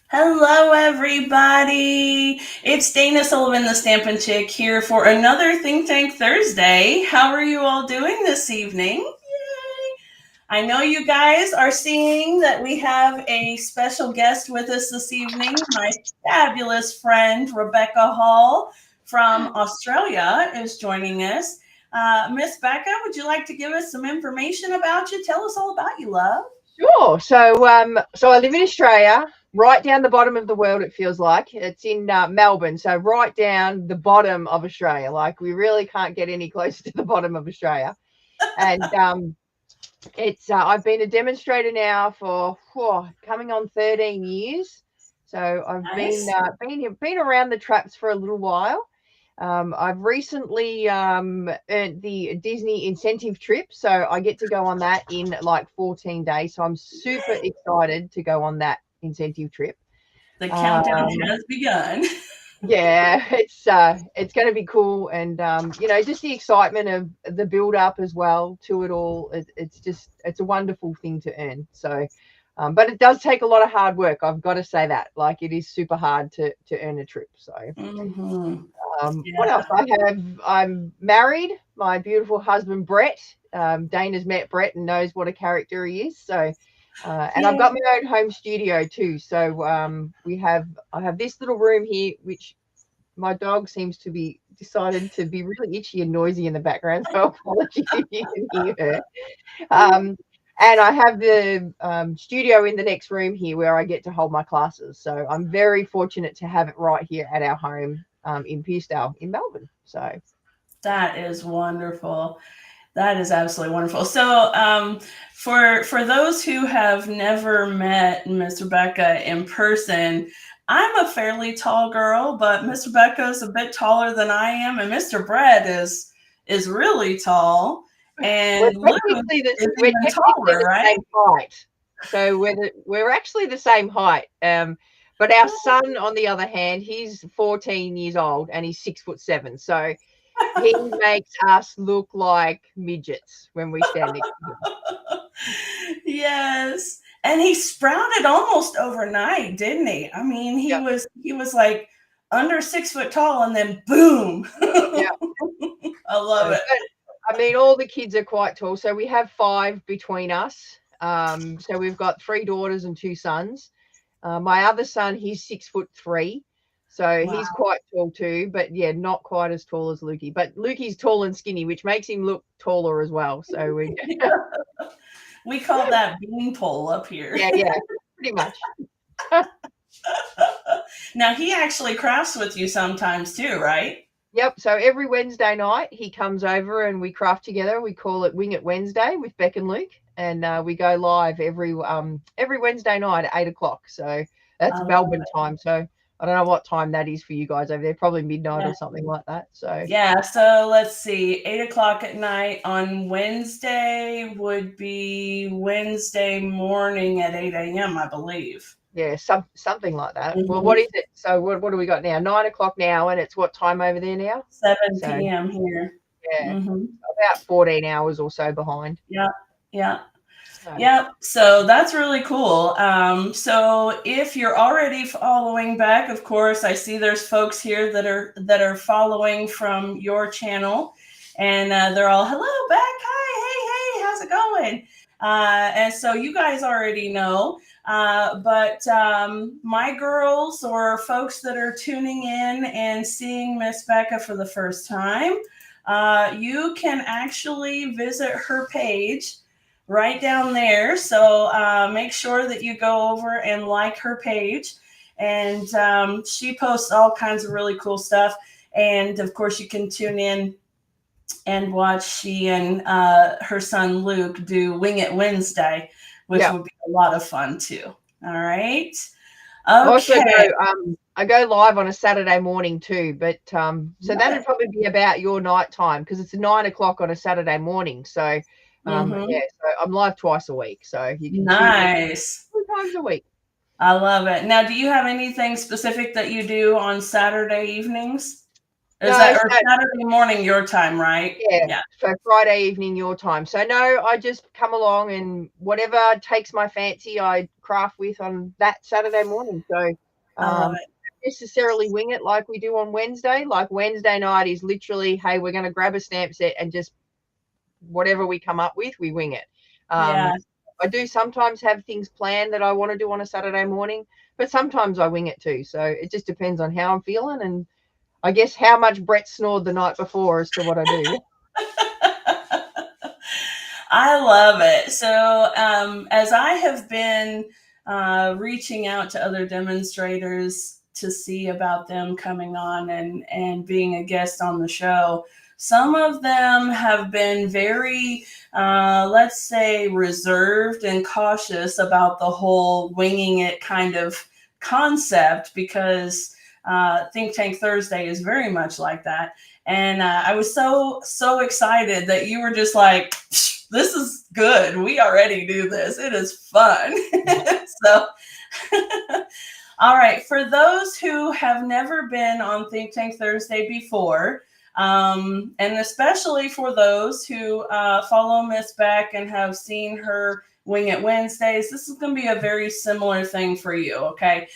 Hello, everybody. It's Dana Sullivan, the Stampin' Chick, here for another Think Tank Thursday. How are you all doing this evening? Yay! I know you guys are seeing that we have a special guest with us this evening. My fabulous friend, Rebecca Hall from Australia, is joining us. Miss Becca, would you like to give us some information about you? Tell us all about you, love. Sure. So I live in Australia, right down the bottom of the world. It feels like it's in Melbourne, so right down the bottom of Australia. Like we really can't get any closer to the bottom of Australia. And it's I've been a demonstrator now for coming on 13 years. So I've been Nice. been around the traps for a little while. I've recently earned the Disney incentive trip, so I get to go on that in like 14 days. So I'm super excited to go on that incentive trip. The countdown Um, has begun. yeah, it's going to be cool, and just the excitement of the build up as well to it all. It's a wonderful thing to earn. So, but it does take a lot of hard work. I've got to say that. Like it is super hard to earn a trip. So. Mm-hmm. What else? Yeah. I'm married. My beautiful husband Brett. Dana's met Brett and knows what a character he is. So, and I've Yeah. got my own home studio too. So I have this little room here, which my dog seems to be decided to be really itchy and noisy in the background. So apologies if you can hear her. Um, and I have the studio in the next room here where I get to hold my classes. So I'm very fortunate to have it right here at our home in Pearsdale in Melbourne. So That is wonderful. That is absolutely wonderful. So, for those who have never met Miss Rebecca in person, I'm a fairly tall girl, but Miss Rebecca is a bit taller than I am, and Mr. Brett is really tall, we're and Luke technically is we're even technically taller, the right? same height. So we're actually the same height. But our son, on the other hand, he's 14 years old and he's 6'7". So he makes us look like midgets when we stand next to him. Yes. And he sprouted almost overnight, didn't he? I mean, he Yep. was like under 6 foot tall and then boom. Yeah. I love it. But I mean, all the kids are quite tall. So we have five between us. So we've got three daughters and two sons. My other son, he's 6'3". So Wow. he's quite tall too, but yeah, not quite as tall as Lukey. But Lukey's tall and skinny, which makes him look taller as well. So we, We call that beanpole up here. yeah, pretty much. Now he actually crafts with you sometimes too, right? Yep. So every Wednesday night he comes over and we craft together. We call it Wing It Wednesday with Beck and Luke, and we go live every Wednesday night at 8 o'clock. So I that's love Melbourne it. time. So I don't know what time that is for you guys over there. Probably midnight Yeah. or something like that. So Yeah, so let's see. 8 o'clock at night on Wednesday would be Wednesday morning at 8 a.m., I believe. yeah, something like that. Well, Hmm. what is it? So what do we got now? 9 o'clock now, and it's what time over there now? 7 So p.m. here. yeah, Hmm. about 14 hours or so behind. Yeah, yeah. So Yep. So that's really cool. So if you're already following back, of course, I see there's folks here that are following from your channel, and they're all hello back, hi, hey, hey, how's it going? And so you guys already know. But my girls or folks that are tuning in and seeing Miss Becca for the first time, you can actually visit her page right down there. So make sure that you go over and like her page. And she posts all kinds of really cool stuff. And of course, you can tune in and watch she and her son Luke do Wing It Wednesday, which yeah, would be a lot of fun too. All right. I also Okay. go live on a Saturday morning too, but so Love that'd it. probably be about your night time because it's 9 o'clock on a Saturday morning. So Mm-hmm. yeah, so I'm live twice a week, so you can tune in Nice. 2 times a week. I love it. Now, do you have anything specific that you do on Saturday evenings? Is No, that or so Saturday morning your time, right? yeah, Yeah. for Friday evening your time. So no, I just come along and whatever takes my fancy, I craft with on that Saturday morning. So I love um, it. necessarily wing it like we do on Wednesday. Like Wednesday night is literally, hey, we're going to grab a stamp set and just whatever we come up with, we wing it. Yeah. I do sometimes have things planned that I want to do on a Saturday morning, but sometimes I wing it too. So it just depends on how I'm feeling and I guess how much Brett snored the night before as to what I do. I love it. So, as I have been reaching out to other demonstrators to see about them coming on and being a guest on the show, some of them have been very, let's say, reserved and cautious about the whole winging it kind of concept because Think Tank Thursday is very much like that. And I was so excited that you were just like, this is good. We already do this. It is fun. So, all right. For those who have never been on Think Tank Thursday before, and especially for those who follow Miss Beck and have seen her Wing It Wednesdays, this is going to be a very similar thing for you. Okay.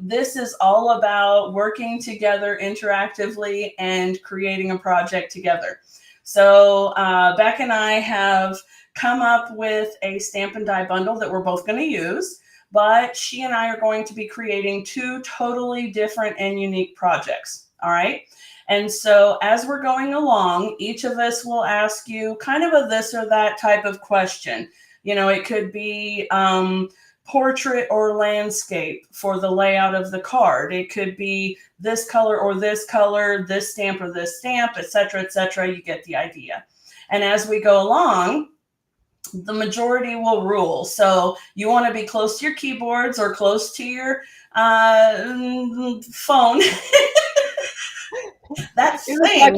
This is all about working together interactively and creating a project together. So Beck and I have come up with a stamp and die bundle that we're both going to use, but she and I are going to be creating two totally different and unique projects. All right. And so as we're going along, each of us will ask you kind of a this or that type of question. You know, it could be portrait or landscape for the layout of the card. It could be this color, this stamp or this stamp, et cetera, et cetera. You get the idea. And as we go along, the majority will rule. So you want to be close to your keyboards or close to your phone. That thing. Like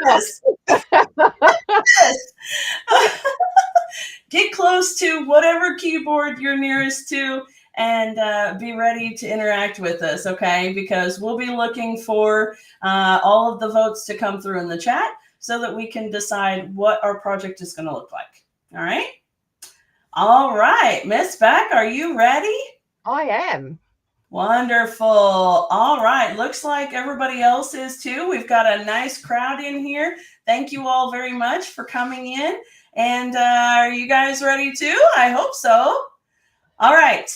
Yes. Get close to whatever keyboard you're nearest to and be ready to interact with us, okay? Because we'll be looking for all of the votes to come through in the chat so that we can decide what our project is going to look like. All right? All right. Miss Beck, are you ready? I am. Wonderful. All right. Looks like everybody else is too. We've got a nice crowd in here. Thank you all very much for coming in. And are you guys ready too? I hope so. All right.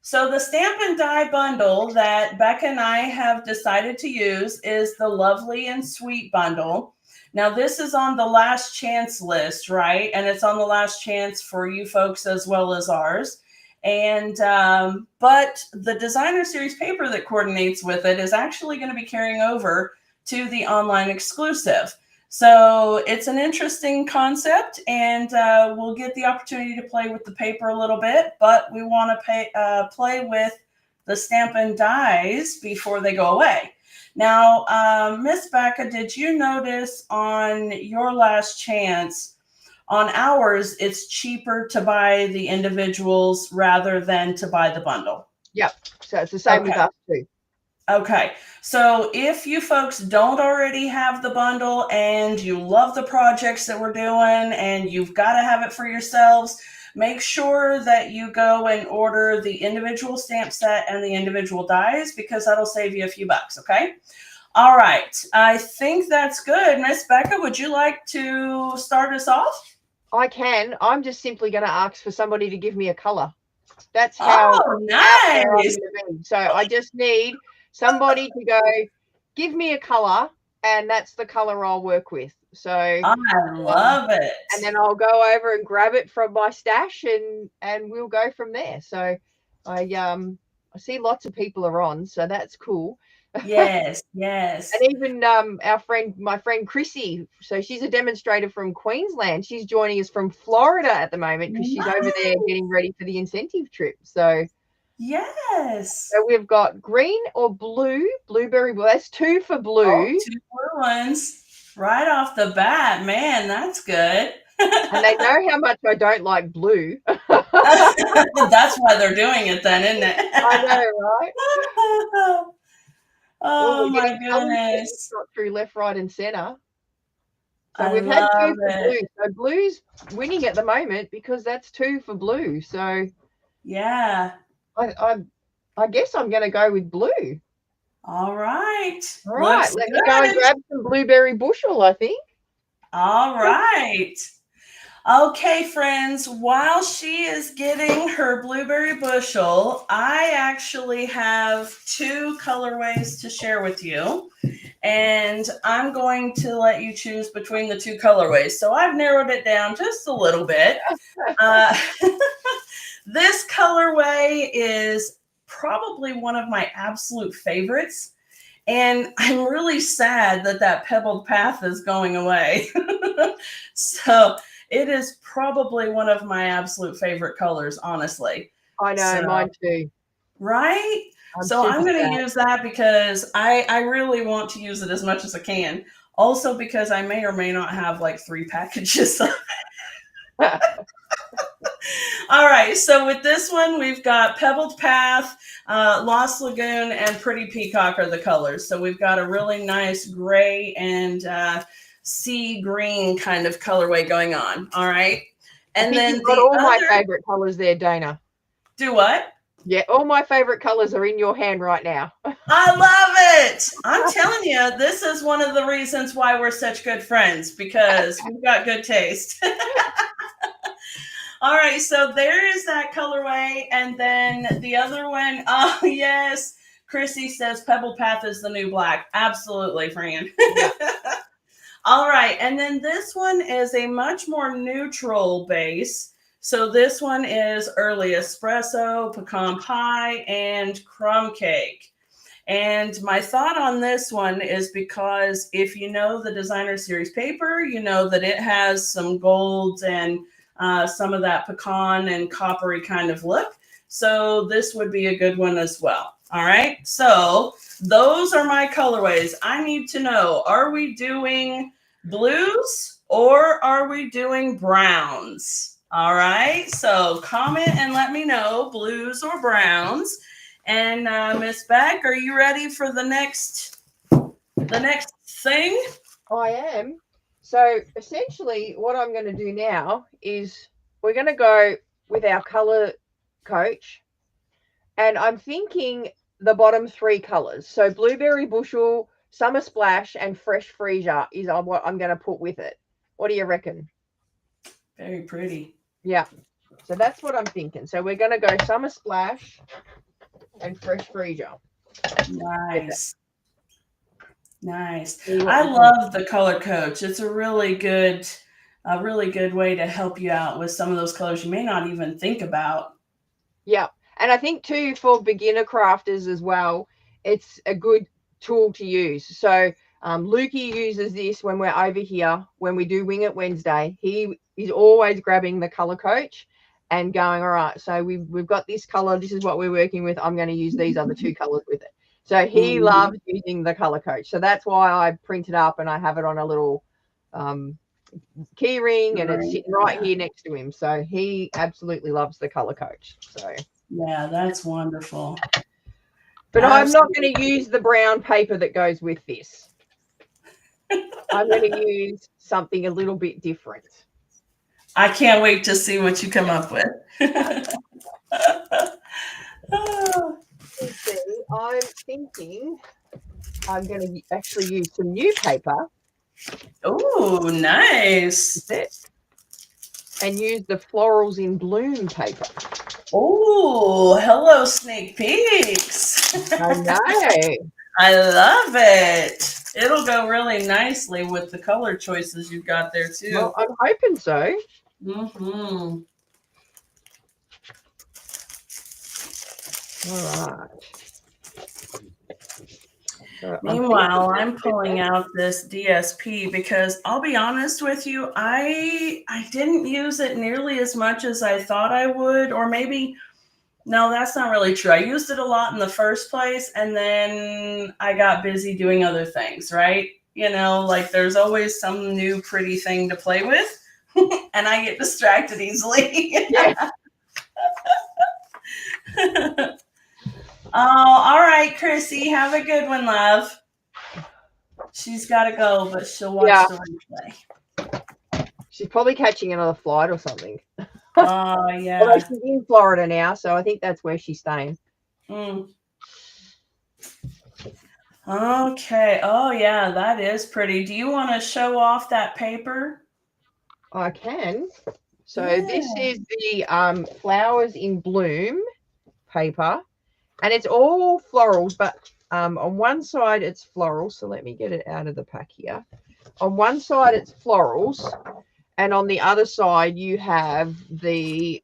So the Stamp and Die bundle that Becca and I have decided to use is the Lovely and Sweet bundle. Now, this is on the last chance list, right? And it's on the last chance for you folks as well as ours. And but the designer series paper that coordinates with it is actually going to be carrying over to the online exclusive. So it's an interesting concept, and we'll get the opportunity to play with the paper a little bit, but we want to play with the stamp and dies before they go away. Now, Miss Becca, did you notice on your last chance, on ours, it's cheaper to buy the individuals rather than to buy the bundle? Yep. So it's the same with us too. Okay. So if you folks don't already have the bundle and you love the projects that we're doing and you've got to have it for yourselves, make sure that you go and order the individual stamp set and the individual dies because that'll save you a few bucks. Okay. All right. I think that's good. Miss Becca, would you like to start us off? I can. I'm just simply going to ask for somebody to give me a color. That's how. Oh, nice. So I just need somebody to go, give me a color, and that's the color I'll work with. So I love it. And then I'll go over and grab it from my stash, and we'll go from there. So I see lots of people are on, so that's cool. Yes, yes. And even my friend Chrissy, so she's a demonstrator from Queensland. She's joining us from Florida at the moment because she's over there getting ready for the incentive trip. So yes. So we've got green or blue, blueberry. Well, that's 2 for blue. Oh, 2 blue ones right off the bat. Man, that's good. And they know how much I don't like blue. That's why they're doing it then, isn't it? I know, right? Oh we're my getting colours goodness. shot through left, right, and centre. So I we've had 2 love for it. blue. So blue's winning at the moment because that's 2 for blue. So Yeah. I guess I'm going to go with blue. All right. All right, Looks let me go and good. grab some blueberry bushel, I think. All right. Okay, friends, while she is getting her blueberry bushel, I actually have 2 colorways to share with you. And I'm going to let you choose between the 2 colorways. So I've narrowed it down just a little bit. This colorway is probably one of my absolute favorites. And I'm really sad that that pebbled path is going away. So it is probably one of my absolute favorite colors, honestly. I know, So, mine too. right? So I'm going to use that because I really want to use it as much as I can. Also because I may or may not have like 3 packages of it. All right, so with this one, we've got Pebbled Path, Lost Lagoon, and Pretty Peacock are the colors. So we've got a really nice gray and sea green kind of colorway going on. All right. And I think then you've got all my favorite colors there, Dana. Do what? Yeah, all my favorite colors are in your hand right now. I love it. I'm telling you, this is one of the reasons why we're such good friends, because we've got good taste. All right, so there is that colorway. And then the other one, oh, yes. Chrissy says Pebble Path is the new black. Absolutely, Fran. All right, and then this one is a much more neutral base. So this one is early espresso, pecan pie, and crumb cake. And my thought on this one is because if you know the designer series paper, you know that it has some golds and some of that pecan and coppery kind of look. So this would be a good one as well. All right. So those are my colorways. I need to know, are we doing blues or are we doing browns? All right. So comment and let me know, blues or browns. And Miss Beck, are you ready for the next thing? I am. So essentially what I'm going to do now is we're going to go with our color coach. And I'm thinking the bottom 3 colors. So blueberry bushel, summer splash, and fresh freesia is what I'm going to put with it. What do you reckon? Very pretty. Yeah. So that's what I'm thinking. So we're going to go summer splash and fresh freesia. Nice. Nice. I love the color coach. It's a really good way to help you out with some of those colors you may not even think about. Yeah. And I think too, for beginner crafters as well, it's a good tool to use. So Lukey uses this when we're over here, when we do Wing It Wednesday. He is always grabbing the color coach and going, all right, so we've got this color. This is what we're working with. I'm going to use these other 2 colors with it. So he loves using the color coach. So that's why I print it up and I have it on a little key ring, and it's sitting right here next to him. So he absolutely loves the color coach. So yeah, that's wonderful. But I'm not going to use the brown paper that goes with this. I'm going to use something a little bit different. I can't wait to see what you come up with. I'm thinking I'm going to actually use some new paper. Oh, nice. And use the Florals in Bloom paper. Oh, hello, sneak peeks. I know. I love it. It'll go really nicely with the color choices you've got there, too. Well, I'm hoping so. Mm-hmm. All right. Meanwhile, I'm pulling out this DSP because I'll be honest with you, I didn't use it nearly as much as I thought I would, or maybe, no, that's not really true. I used it a lot in the first place, and then I got busy doing other things, right? You know, like there's always some new pretty thing to play with, and I get distracted easily. Yeah. Oh, all right, Chrissy. Have a good one, love. She's got to go, but she'll watch Yeah, the replay. she's probably catching another flight or something. Oh, Although yeah. she's in Florida now, so I think that's where she's staying. Mm. Okay. Oh, yeah, that is pretty. Do you want to show off that paper? I can. So Yeah. this is the Flowers in Bloom paper, and it's all florals, but on one side it's florals. So let me get it out of the pack here. On one side it's florals, and on the other side you have the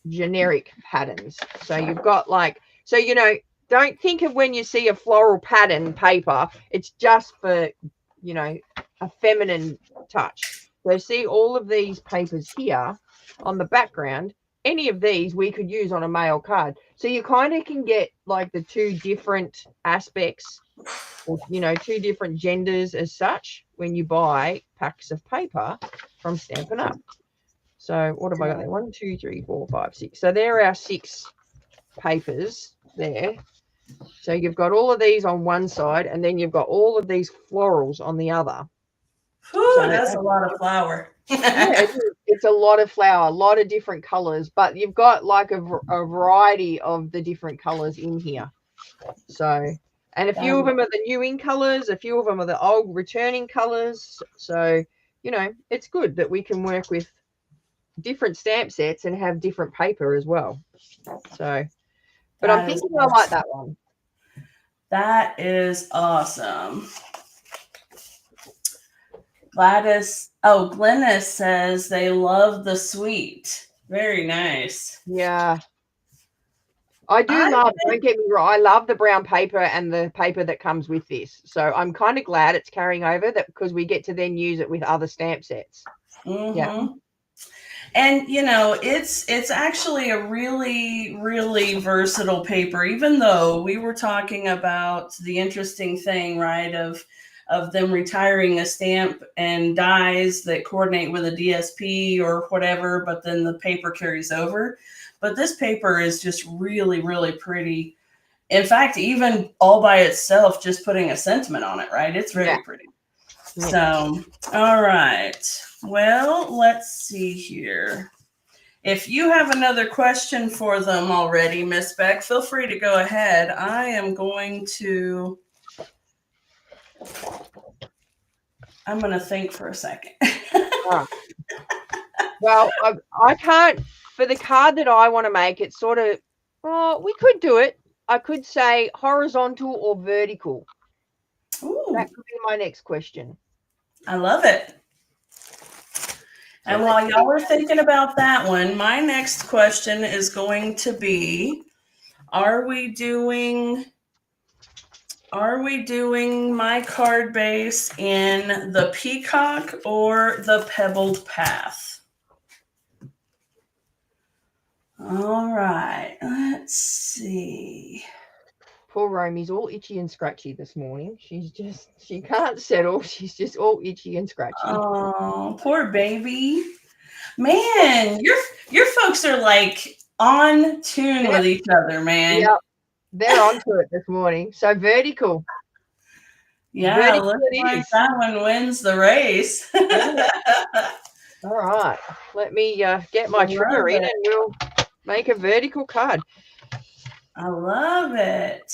generic patterns. So you've got like, so you know, don't think of when you see a floral pattern paper, it's just for, you know, a feminine touch. So see all of these papers here on the background, any of these we could use on a male card. So you kind of can get like the two different aspects, or, you know, two different genders as such when you buy packs of paper from Stampin' Up. So what have I got there? 1, 2, 3, 4, 5, 6. So there are our 6 papers there. So you've got all of these on one side, and then you've got all of these florals on the other. Whew, So that's a lot of flour. yeah, it's a lot of flower, a lot of different colors, but you've got like a variety of the different colors in here. So, and a few of them are the new in colors, a few of them are the old returning colors. So, you know, it's good that we can work with different stamp sets and have different paper as well. So, but I'm thinking I like that one. That is awesome. Glennis says they love the sweet. Very nice. Yeah. I do love, don't get me wrong, I love the brown paper and the paper that comes with this. So I'm kind of glad it's carrying over, that because we get to then use it with other stamp sets. Mm-hmm. Yeah. And you know, it's actually a really, really versatile paper, even though we were talking about the interesting thing, right, of them retiring a stamp and dies that coordinate with a DSP or whatever, but then the paper carries over. But this paper is just really, really pretty. In fact, even all by itself, just putting a sentiment on it, right? It's very pretty. Yeah. So, all right. Well, let's see here. If you have another question for them already, Miss Beck, feel free to go ahead. I am going to think for a second. Well, I can't, for the card that I want to make, it's sort of, well, we could do it. I could say horizontal or vertical. Ooh. That could be my next question. I love it. And while y'all are thinking about that one, my next question is going to be, are we doing my card base in the Peacock or the Pebbled Path? All right, let's see. Poor Romy's all itchy and scratchy this morning. She can't settle. She's just all itchy and scratchy. Oh, poor baby. Man, your folks are like on tune with each other, man. Yep. They're onto it this morning. So vertical. Yeah, vertical looks like that one wins the race. All right. Let me get my trimmer in and we'll make a vertical card. I love it.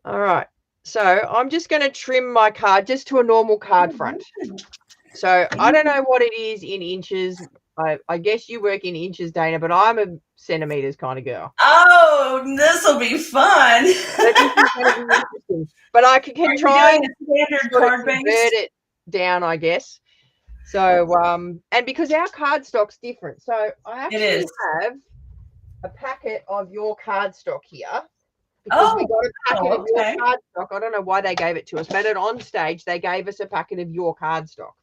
All right. So I'm just going to trim my card just to a normal card front. So I don't know what it is in inches. I guess you work in inches, Dana, but I'm a centimeters kind of girl. Oh, this will be fun. But I can try and standard card base, convert it down, I guess. So, and because our card stock's different, so I actually have a packet of your card stock here. Because we got a packet of your card stock. I don't know why they gave it to us, but on stage they gave us a packet of your card stock.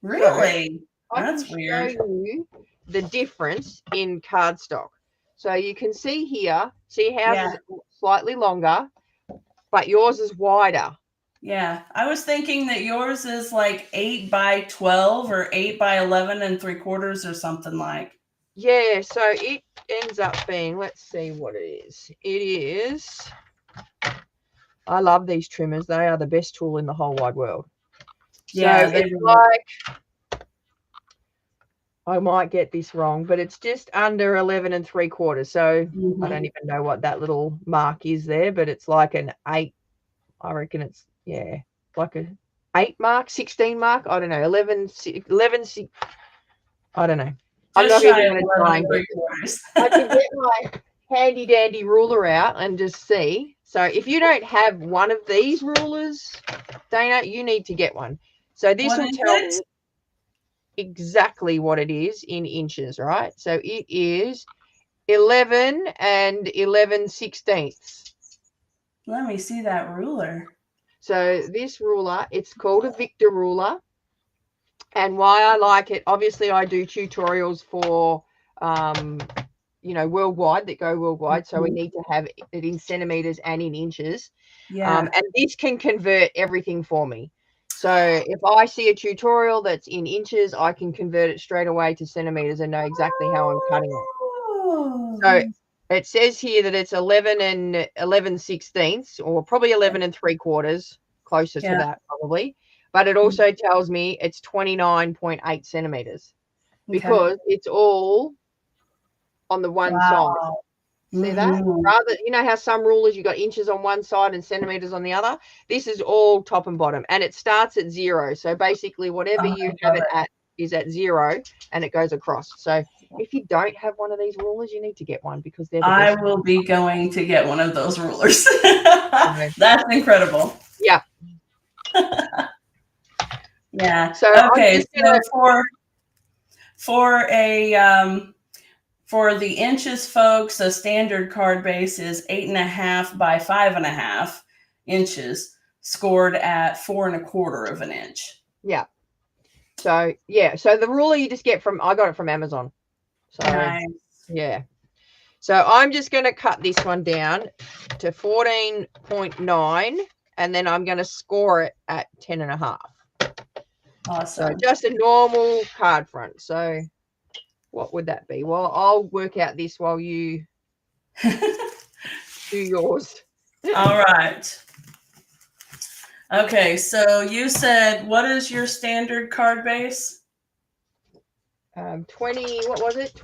Really? So that's weird. Show you the difference in card stock. So you can see here, how it's slightly longer, but yours is wider. Yeah, I was thinking that yours is like 8 by 12 or 8 by 11 3/4 or something like. Yeah, so it ends up being, let's see what it is. It is I love these trimmers. They are the best tool in the whole wide world. Yeah, so it's like, I might get this wrong, but it's just under 11 3/4. So I don't even know what that little mark is there, but it's like an 8. I reckon it's, yeah, like a 8 mark, 16 mark. I don't know, 11, 11, I don't know. I'm not even going to try and get it. I can get my handy dandy ruler out and just see. So if you don't have one of these rulers, Dana, you need to get one. So this will tell me exactly what it is in inches, right? So it is 11 11/16. Let me see that ruler. So this ruler, it's called a Victor ruler. And why I like it, obviously I do tutorials for worldwide, that go worldwide. So we need to have it in centimeters and in inches. Yeah. And this can convert everything for me. So if I see a tutorial that's in inches, I can convert it straight away to centimeters and know exactly how I'm cutting it. So it says here that it's 11 11/16, or probably 11 3/4, closer to that probably. But it also tells me it's 29.8 centimeters because it's all on the one side. See that? Rather, you know how some rulers you got inches on one side and centimeters on the other? This is all top and bottom, and it starts at 0. So basically whatever you have it at is at 0, and it goes across. So if you don't have one of these rulers, you need to get one, because they're the best. I will be going to get one of those rulers. That's incredible. Yeah. Yeah. So okay, so for the inches, folks, a standard card base is 8.5 by 5.5 inches, scored at 4 1/4 of an inch. Yeah. So yeah, so the ruler you just get from, I got it from Amazon. So nice. Yeah. So I'm just going to cut this one down to 14.9, and then I'm going to score it at 10.5. Awesome. So just a normal card front. So what would that be? Well, I'll work out this while you do yours. All right. Okay, so you said, what is your standard card base? 20, what was it?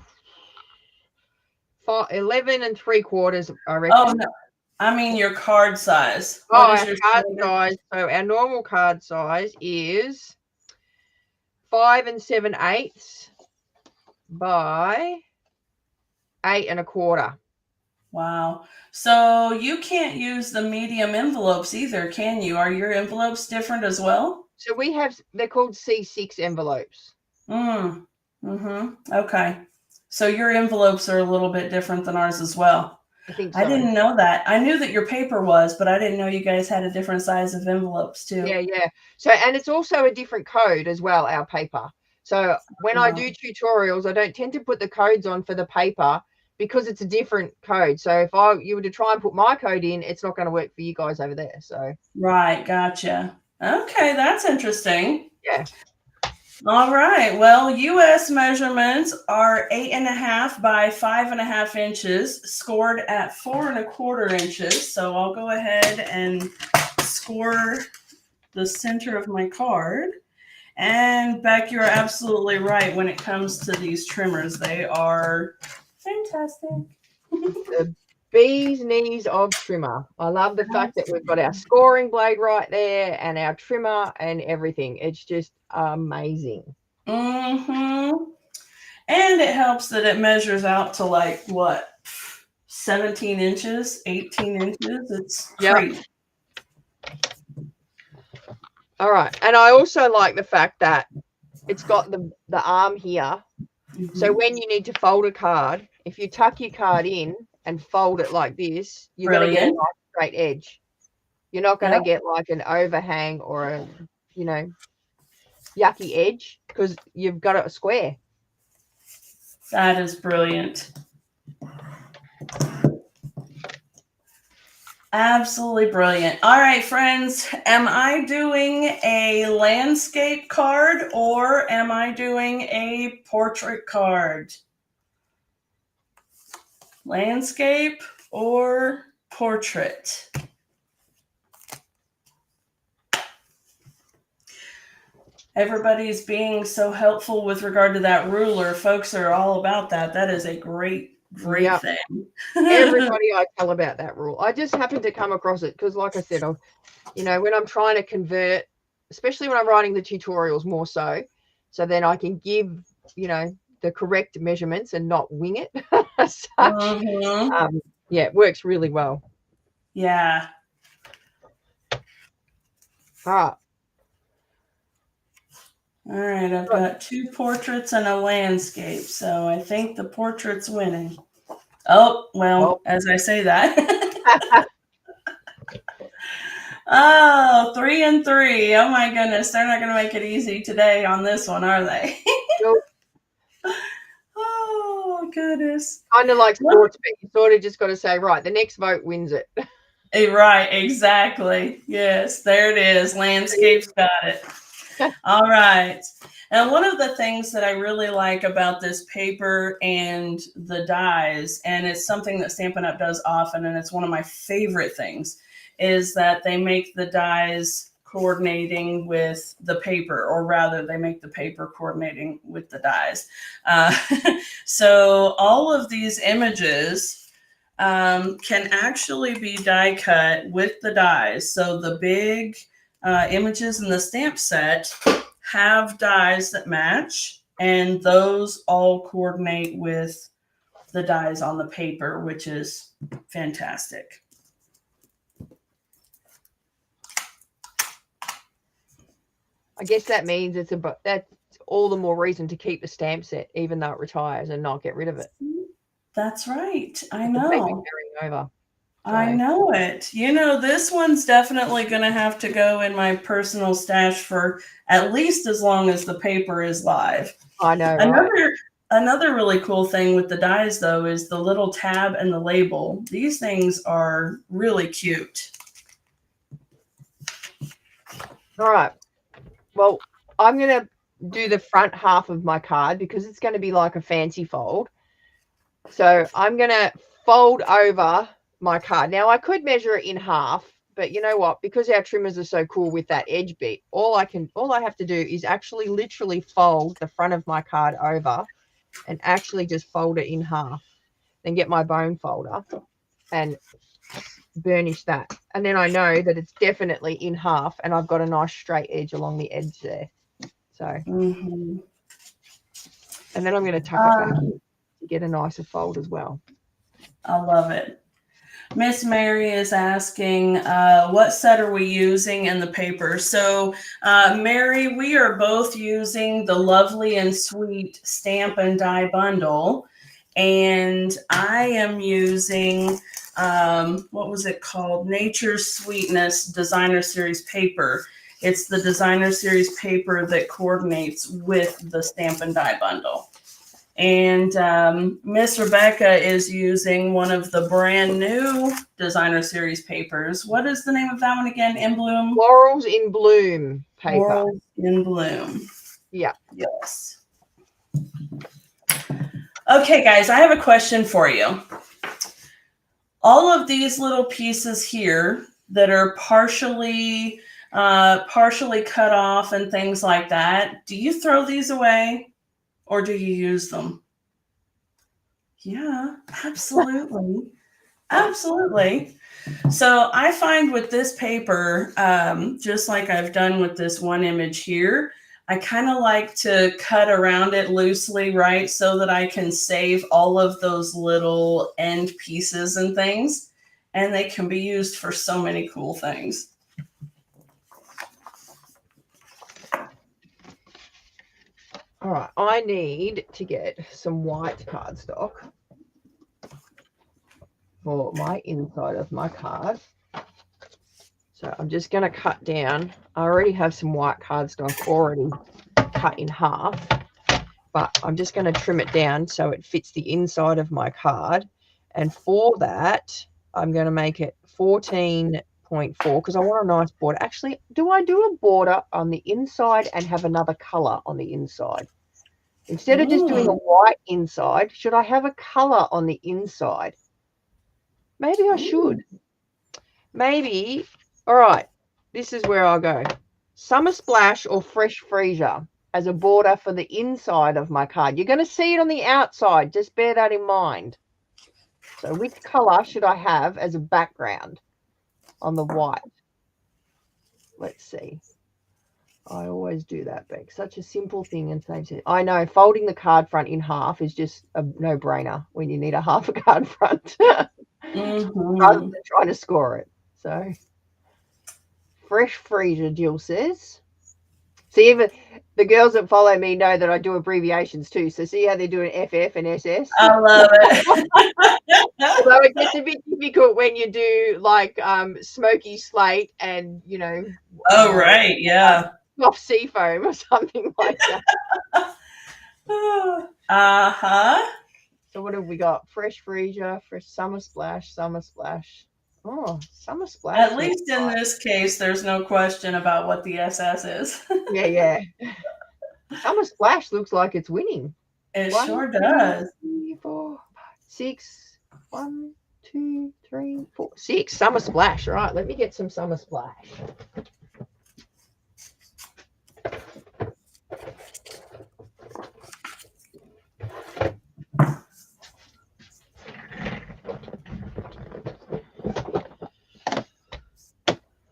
11 3/4, I reckon. Oh, no. I mean your card size. What is your card size? So our normal card size is 5 7/8 by 8 1/4. Wow. So you can't use the medium envelopes either, can you? Are your envelopes different as well? So we have, they're called C6 envelopes. Okay. So your envelopes are a little bit different than ours as well. I think so. I didn't know that. I knew that your paper was, but I didn't know you guys had a different size of envelopes too. Yeah. So, and it's also a different code as well, our paper. So when I do tutorials, I don't tend to put the codes on for the paper, because it's a different code. So if you were to try and put my code in, it's not going to work for you guys over there. So right, gotcha. Okay, that's interesting. Yeah. All right. Well, U.S. measurements are 8.5 by 5.5 inches, scored at 4 1/4 inches. So I'll go ahead and score the center of my card. And Beck, you're absolutely right. When it comes to these trimmers, they are fantastic. The bee's knees of trimmer. I love the fact that we've got our scoring blade right there and our trimmer and everything. It's just amazing. And it helps that it measures out to like what, 17 inches, 18 inches. It's great. All right. And I also like the fact that it's got the arm here. So when you need to fold a card, if you tuck your card in and fold it like this, you're going to get a nice straight edge. You're not going to get like an overhang or a, yucky edge, because you've got a square. That is brilliant. Absolutely brilliant. All right, friends, am I doing a landscape card or am I doing a portrait card? Landscape or portrait. Everybody's being so helpful with regard to that ruler. Folks are all about that. That is a great Yep. thing. Everybody I tell about that rule. I just happened to come across it because, like I said, you know, when I'm trying to convert, especially when I'm writing the tutorials more so then I can give, you know, the correct measurements and not wing it. As such. Yeah, it works really well. Yeah. All right, I've got 2 portraits and a landscape, so I think the portrait's winning. Oh, well, as I say that. Oh, 3 and 3. Oh my goodness, they're not going to make it easy today on this one, are they? Nope. Oh goodness. Kind of like sports, but you sort of just got to say, right, the next vote wins it. Right, exactly. Yes, there it is. Landscape's got it. All right. And one of the things that I really like about this paper and the dies, and it's something that Stampin' Up! Does often, and it's one of my favorite things, is that they make the dies coordinating with the paper, or rather they make the paper coordinating with the dies. So all of these images can actually be die cut with the dies. So the big images in the stamp set have dies that match, and those all coordinate with the dies on the paper, which is fantastic. I guess that means that's all the more reason to keep the stamp set, even though it retires, and not get rid of it. That's right. I know. Over. I know it. You know, this one's definitely going to have to go in my personal stash for at least as long as the paper is live. I know. Another really cool thing with the dies, though, is the little tab and the label. These things are really cute. All right. Well, I'm going to do the front half of my card because it's going to be like a fancy fold. So I'm going to fold over my card. Now I could measure it in half, but you know what? Because our trimmers are so cool with that edge bit, all I have to do is actually literally fold the front of my card over and actually just fold it in half. Then get my bone folder and burnish that. And then I know that it's definitely in half and I've got a nice straight edge along the edge there. So, and then I'm going to tuck it back in to get a nicer fold as well. I love it. Miss Mary is asking, what set are we using in the paper? So, Mary, we are both using the Lovely and Sweet Stamp and Die Bundle. And I am using, what was it called? Nature's Sweetness Designer Series paper. It's the Designer Series paper that coordinates with the Stamp and Die Bundle. And Miss Rebecca is using one of the brand new Designer Series papers. What is the name of that one again? In Bloom? Florals in Bloom paper. Florals in Bloom. Yeah. Yes. Okay, guys, I have a question for you. All of these little pieces here that are partially cut off and things like that, do you throw these away? Or do you use them? Yeah, absolutely. Absolutely. So I find with this paper, just like I've done with this one image here, I kind of like to cut around it loosely, right? So that I can save all of those little end pieces and things. And they can be used for so many cool things. All right, I need to get some white cardstock for my inside of my card. So I'm just going to cut down. I already have some white cardstock already cut in half, but I'm just going to trim it down so it fits the inside of my card. And for that, I'm going to make it 14.4 because I want a nice border. Actually, do I do a border on the inside and have another color on the inside? Instead of just doing a white inside, should I have a color on the inside? Maybe I should. Maybe. All right. This is where I'll go. Summer Splash or Fresh Freesia as a border for the inside of my card. You're going to see it on the outside. Just bear that in mind. So which color should I have as a background on the white? Let's see. I always do that, Beck. Such a simple thing and saves it. I know folding the card front in half is just a no-brainer when you need a half a card front rather than trying to score it. So Fresh Freesia, Jill says. See, even the girls that follow me know that I do abbreviations too. So see how they're doing FF and SS? I love it. Although it gets a bit difficult when you do like smoky slate and, you know. Oh, right. Yeah. Soft sea foam or something like that. Uh-huh. So what have we got? Fresh Freesia, Fresh Summer Splash, Summer Splash. Oh, Summer Splash. At least in this case, there's no question about what the SS is. Yeah. Summer Splash looks like it's winning. It sure does. 3, 4, 5, 6. 1, 2, 3, 4, 6. Summer Splash. All right, let me get some Summer Splash.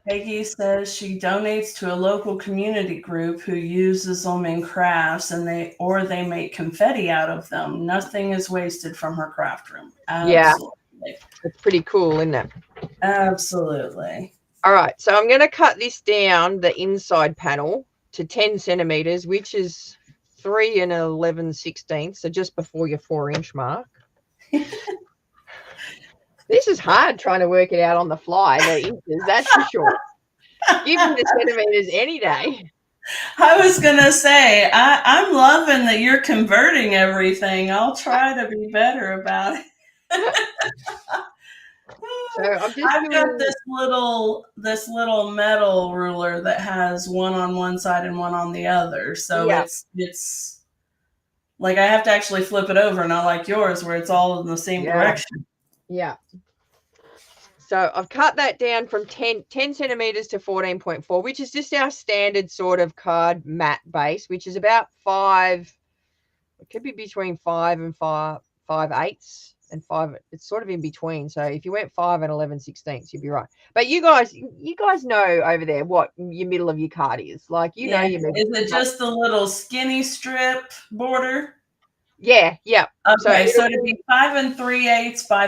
Peggy says she donates to a local community group who uses them in crafts, and they make confetti out of them. Nothing is wasted from her craft room. Absolutely. Yeah, it's pretty cool, isn't it? Absolutely. All right, so I'm going to cut this down, the inside panel, to 10 centimeters, which is 3 11/16, so just before your 4-inch mark. This is hard trying to work it out on the fly, the inches, that's for sure. Give me the centimeters any day. I was going to say, I'm loving that you're converting everything. I'll try to be better about it. So I've got this little metal ruler that has one on one side and one on the other. So yeah. It's like I have to actually flip it over, not like yours where it's all in the same direction. Yeah. So I've cut that down from 10 centimeters to 14.4, which is just our standard sort of card mat base, which is about 5. It could be between 5 and 5/8 and 5. It's sort of in between. So if you went 5 and 11/16, you'd be right. But you guys know over there what your middle of your card is. Like, you know, your is it just the little skinny strip border? Yeah. Okay, so it'd be 5 3/8 by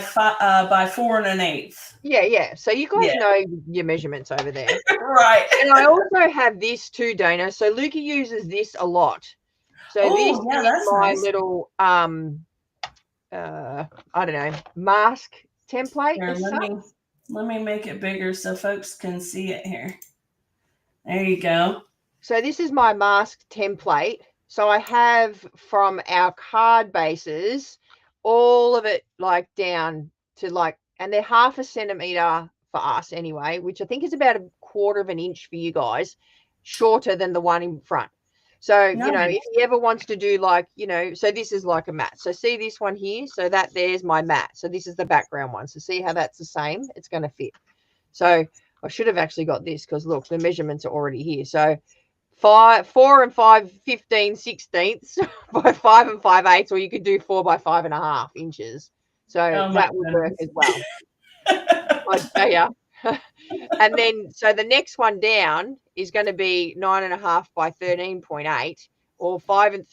4 1/8. Yeah. So you guys know your measurements over there, right? And I also have this too, Dana. So Lukey uses this a lot. So this is my little I don't know, mask template. Here, let me make it bigger so folks can see it here. There you go. So this is my mask template. So I have from our card bases, all of it like down to like, and they're 1/2 centimeter for us anyway, which I think is about 1/4 inch for you guys, shorter than the one in front. So, you know, if he ever wants to do like, you know, so this is like a mat. So see this one here? So there's my mat. So this is the background one. So see how that's the same? It's going to fit. So I should have actually got this because look, the measurements are already here. So 4 and 5/15/16 by 5 and 5/8, or you could do 4 by 5.5 inches. So that would work as well. I'd tell you. And then, so the next one down is going to be 9.5 by 13.8, or 3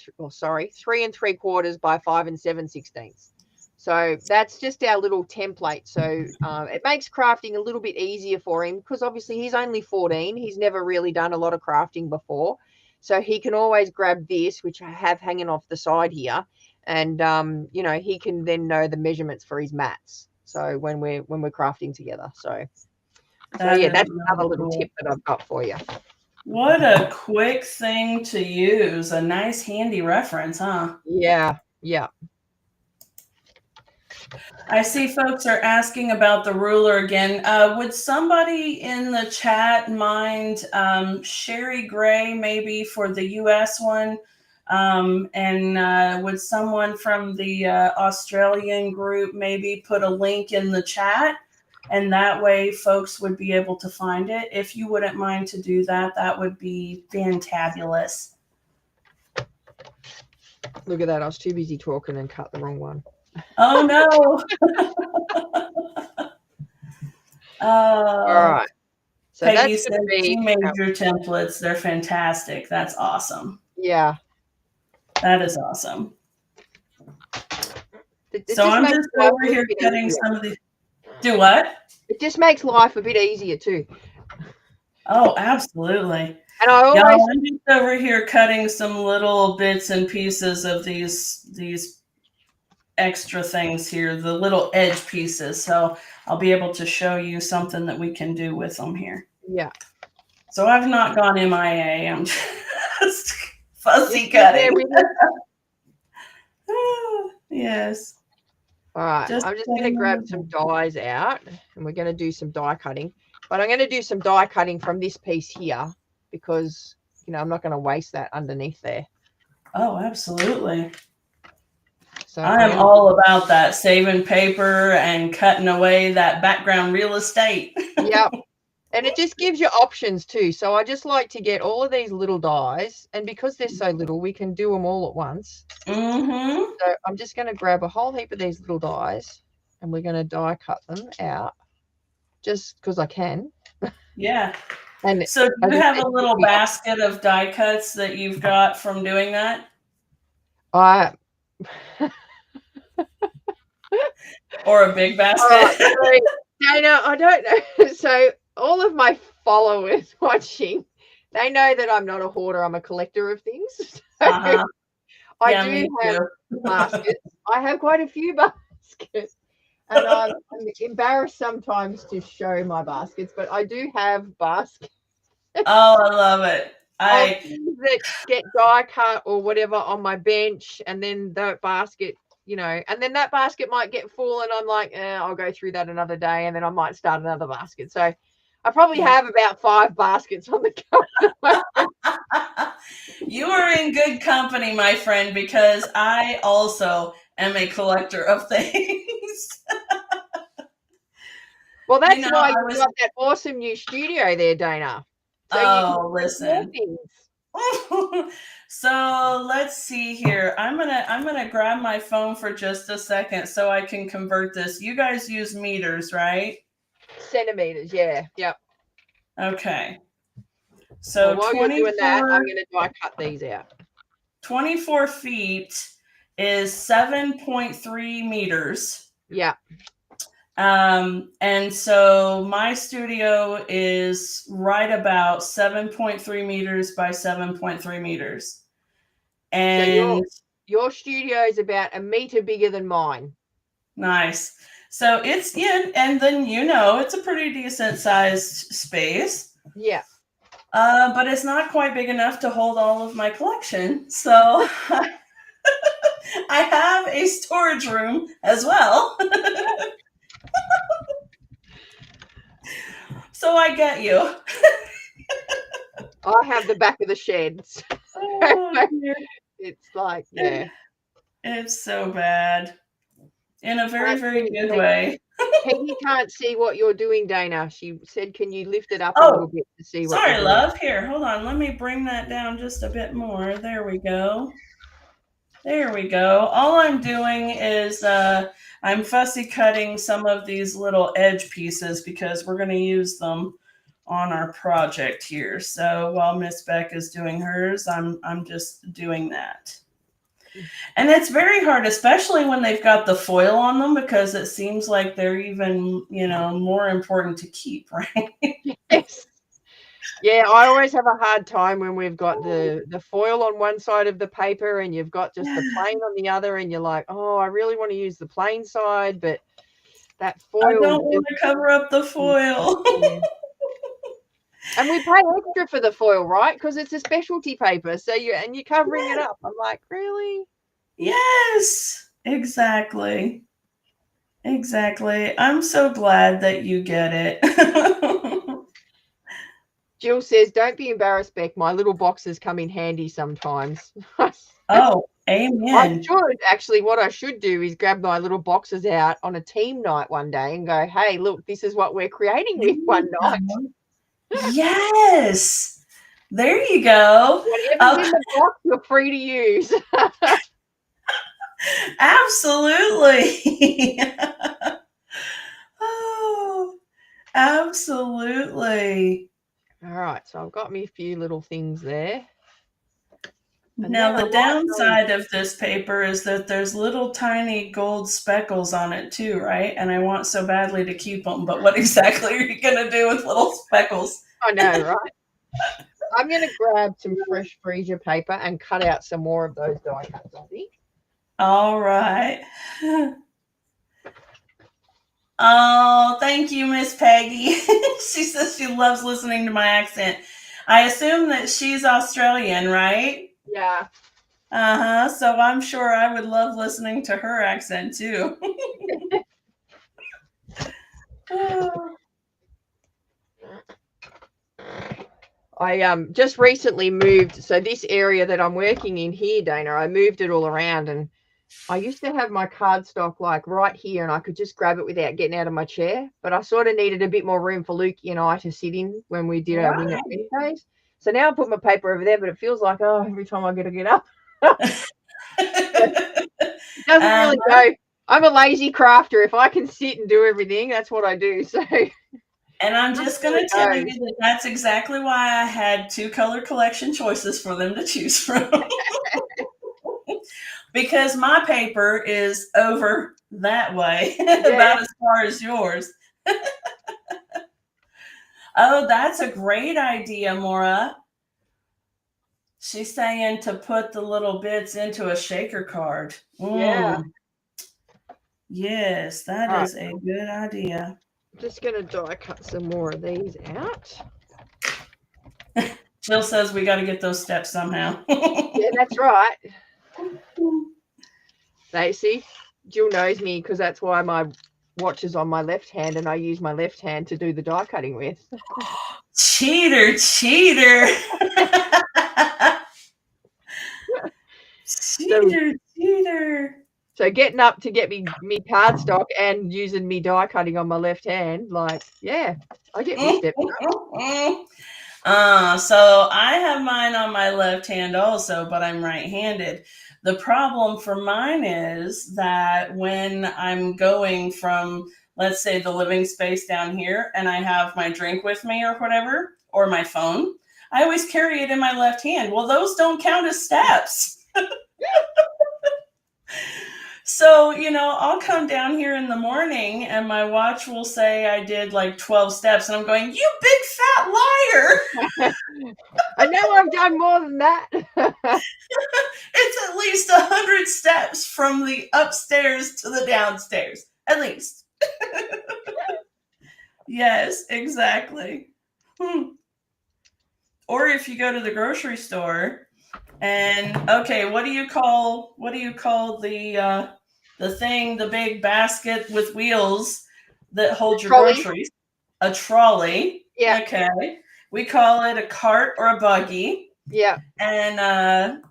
3/4 by 5 7/16. So that's just our little template. So it makes crafting a little bit easier for him because obviously he's only 14. He's never really done a lot of crafting before. So he can always grab this, which I have hanging off the side here. And, you know, he can then know the measurements for his mats. So when we're crafting together. So yeah, that's another little tip that I've got for you. What a quick thing to use. A nice handy reference, huh? Yeah. I see folks are asking about the ruler again. Would somebody in the chat mind Sherry Gray maybe for the US one? Would someone from the Australian group maybe put a link in the chat? And that way folks would be able to find it. If you wouldn't mind to do that, that would be fantabulous. Look at that. I was too busy talking and cut the wrong one. Oh, no. All right. So Peggy that's said she made your templates. They're fantastic. That's awesome. Yeah. That is awesome. So I'm just over here cutting some of these. Do what? It just makes life a bit easier too. Oh, absolutely. And I'm just over here cutting some little bits and pieces of these extra things here, the little edge pieces. So I'll be able to show you something that we can do with them here. Yeah. So I've not gone MIA. I'm just fussy cutting. Yes. All right. I'm just going to grab some dies out and we're going to do some die cutting. But I'm going to do some die cutting from this piece here because, I'm not going to waste that underneath there. Oh, absolutely. So I am all about that, saving paper and cutting away that background real estate. Yep. And it just gives you options too. So I just like to get all of these little dies. And because they're so little, we can do them all at once. Mm-hmm. So I'm just going to grab a whole heap of these little dies and we're going to die cut them out just because I can. Yeah. And so do you have a little basket of die cuts that you've got from doing that? Or a big basket? Dana, I don't know. So all of my followers watching, they know that I'm not a hoarder. I'm a collector of things. So I do have baskets. I have quite a few baskets. And I'm embarrassed sometimes to show my baskets, but I do have baskets. Oh, I love it. That get die cut or whatever on my bench, and then the basket, and then that basket might get full, and I'm like, I'll go through that another day, and then I might start another basket. So I probably have about 5 baskets on the go. You are in good company, my friend, because I also am a collector of things. Well, that's why you got that awesome new studio there, Dana. So listen. So let's see here. I'm gonna grab my phone for just a second so I can convert this. You guys use meters, right? Centimeters, yeah. Yep. Okay. So while you're doing that, I'm going to die cut these out. 24 feet is 7.3 meters. Yeah. And so my studio is right about 7.3 meters by 7.3 meters. And so your studio is about a meter bigger than mine. Nice. So it's, and then it's a pretty decent sized space. Yeah. But it's not quite big enough to hold all of my collection. So I have a storage room as well. So I get you. I have the back of the sheds. Oh, it's like, yeah. It's so bad. In a very, very good way. Peggy can't see what you're doing, Dana. She said, can you lift it up a little bit to see what Sorry, love. Here, hold on. Let me bring that down just a bit more. There we go. There we go. All I'm doing is I'm fussy cutting some of these little edge pieces because we're going to use them on our project here. So while Miss Beck is doing hers, I'm just doing that. And it's very hard, especially when they've got the foil on them, because it seems like they're even, more important to keep, right? Yes. Yeah, I always have a hard time when we've got the foil on one side of the paper and you've got just the plain on the other, and you're like, oh, I really want to use the plain side, but that foil. I don't want to cover up the foil. Yeah. And we pay extra for the foil, right? Because it's a specialty paper. So you're covering it up. I'm like, really? Yes, exactly. Exactly. I'm so glad that you get it. Jill says, don't be embarrassed, Beck. My little boxes come in handy sometimes. Oh, I amen. should actually, what I should do is grab my little boxes out on a team night one day and go, hey, look, this is what we're creating with one night. Yes. There you go. Whatever's in the box, you're free to use. Absolutely. Oh, absolutely. All right, so I've got me a few little things there. And Now, then I the might go, downside of this paper is that there's little tiny gold speckles on it too, right? And I want so badly to keep them, but what exactly are you going to do with little speckles? I know, right? I'm going to grab some fresh freezer paper and cut out some more of those die cuts, I think. All right. Oh, thank you, Miss Peggy. She says she loves listening to my accent. I assume that she's Australian, right? Yeah. Uh-huh. So I'm sure I would love listening to her accent too. I just recently moved. So this area that I'm working in here, Dana, I moved it all around, and I used to have my cardstock like right here, and I could just grab it without getting out of my chair. But I sort of needed a bit more room for Lukey and I to sit in when we did our Wing It Wednesdays. So now I put my paper over there, but it feels like, oh, every time I got to get up. It doesn't really go. I'm a lazy crafter. If I can sit and do everything, that's what I do. So. And I'm just going to tell you that that's exactly why I had 2 color collection choices for them to choose from. Because my paper is over that way, about as far as yours. Oh, that's a great idea, Maura. She's saying to put the little bits into a shaker card. Yeah. Yes, that is a good idea. I'm just going to die cut some more of these out. Jill says we got to get those steps somehow. Yeah, that's right. See, Jill knows me because that's why my watch is on my left hand and I use my left hand to do the die cutting with. Cheater. Cheater, cheater. So getting up to get me cardstock and using me die cutting on my left hand, like, yeah, I get my step. So I have mine on my left hand also, but I'm right-handed. The problem for mine is that when I'm going from, let's say, the living space down here, and I have my drink with me or whatever, or my phone, I always carry it in my left hand. Well, those don't count as steps. So, I'll come down here in the morning and my watch will say I did like 12 steps. And I'm going, you big fat liar. I know I've done more than that. It's at least 100 steps from the upstairs to the downstairs. At least. Yes, exactly. Or if you go to the grocery store and, okay, what do you call the big basket with wheels that holds your groceries? A trolley. Yeah. Okay. We call it a cart or a buggy. Yeah. And,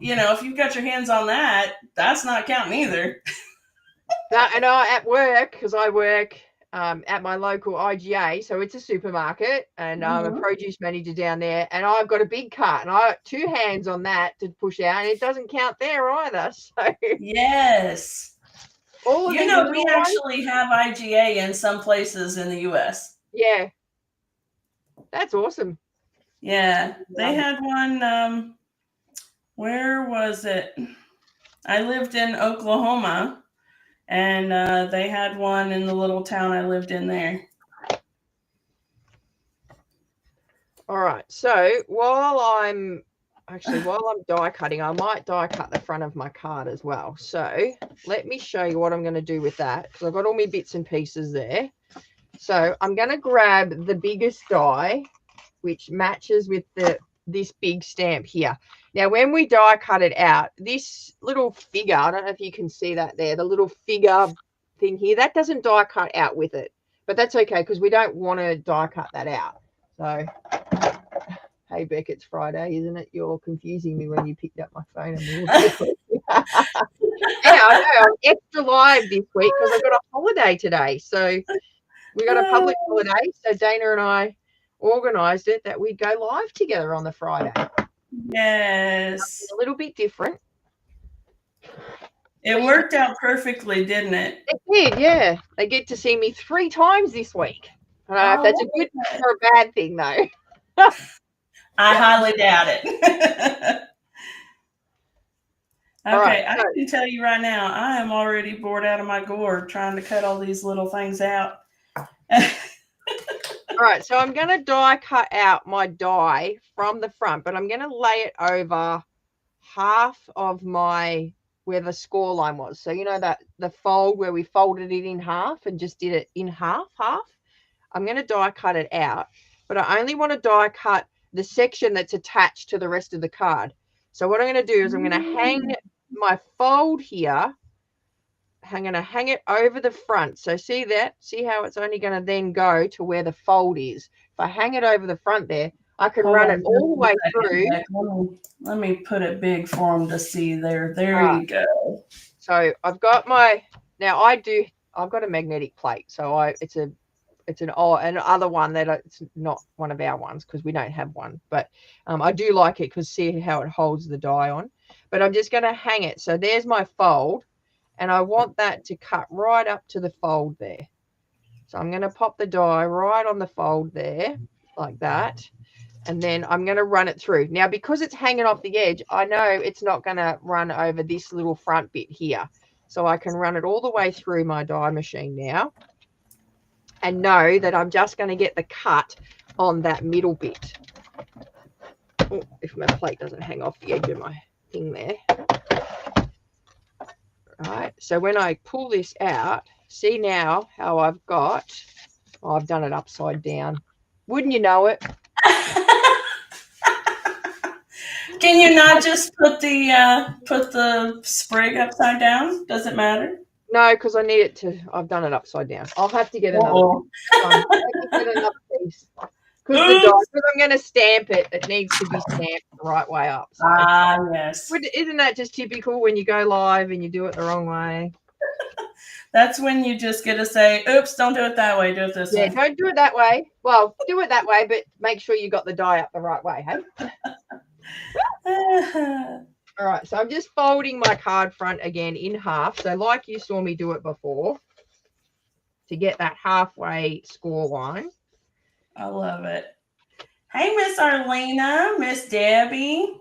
if you've got your hands on that, that's not counting either. And at work, because I work at my local IGA, so it's a supermarket, and I'm a produce manager down there, and I've got a big cart, and I have 2 hands on that to push out, and it doesn't count there either. So yes. We actually have IGA in some places in the US. Yeah. That's awesome. Yeah. They had one, where was it? I lived in Oklahoma, and they had one in the little town I lived in there. All right. So while I'm die cutting, I might die cut the front of my card as well. So let me show you what I'm going to do with that, because I've got all my bits and pieces there. So I'm going to grab the biggest die, which matches with this big stamp here. Now, when we die cut it out, this little figure, I don't know if you can see that there, the little figure thing here, that doesn't die cut out with it. But that's okay, because we don't want to die cut that out. So, hey, Beck, it's Friday, isn't it? You're confusing me when you picked up my phone. Yeah, I know. I'm extra live this week because I've got a holiday today. So we got a public holiday. So Dana and I organised it that we'd go live together on the Friday. Yes. A little bit different. It worked out perfectly, didn't it? It did, yeah. They get to see me 3 times this week. I don't know if that's a good thing or a bad thing, though. I highly doubt it. Okay, right, I can tell you right now, I am already bored out of my gourd trying to cut all these little things out. All right, so I'm going to die cut out my die from the front, but I'm going to lay it over half of my where the score line was. So you know that the fold where we folded it in half and just did it in half. I'm going to die cut it out, but I only want to die cut the section that's attached to the rest of the card. So what I'm going to do is I'm going to hang my fold here. I'm going to hang it over the front. So see that? See how it's only going to then go to where the fold is. If I hang it over the front there, I can run it all the way through. Let me put it big for them to see there. There you go. So I've got my, now I've got a magnetic plate. So it's another one that it's not one of our ones because we don't have one. But I do like it because see how it holds the die on. But I'm just going to hang it. So there's my fold. And I want that to cut right up to the fold there. So I'm going to pop the die right on the fold there like that. And then I'm going to run it through. Now, because it's hanging off the edge, I know it's not going to run over this little front bit here. So I can run it all the way through my die machine now and know that I'm just going to get the cut on that middle bit. Oh, if my plate doesn't hang off the edge of my thing there. Right, so when I pull this out, see now how I've done it upside down. Wouldn't you know it? Can you not just put the sprig upside down? Does it matter? No, because I need it to. I've done it upside down. I'll have to get another piece. Because I'm going to stamp it. It needs to be stamped the right way up. So. Yes. Isn't that just typical when you go live and you do it the wrong way? That's when you just get to say, oops, don't do it that way. Do it this way. Yeah, don't do it that way. Well, do it that way, but make sure you got the die up the right way, hey? All right, so I'm just folding my card front again in half. So like you saw me do it before to get that halfway score line. I love it. Hey, Miss Arlena, Miss Debbie.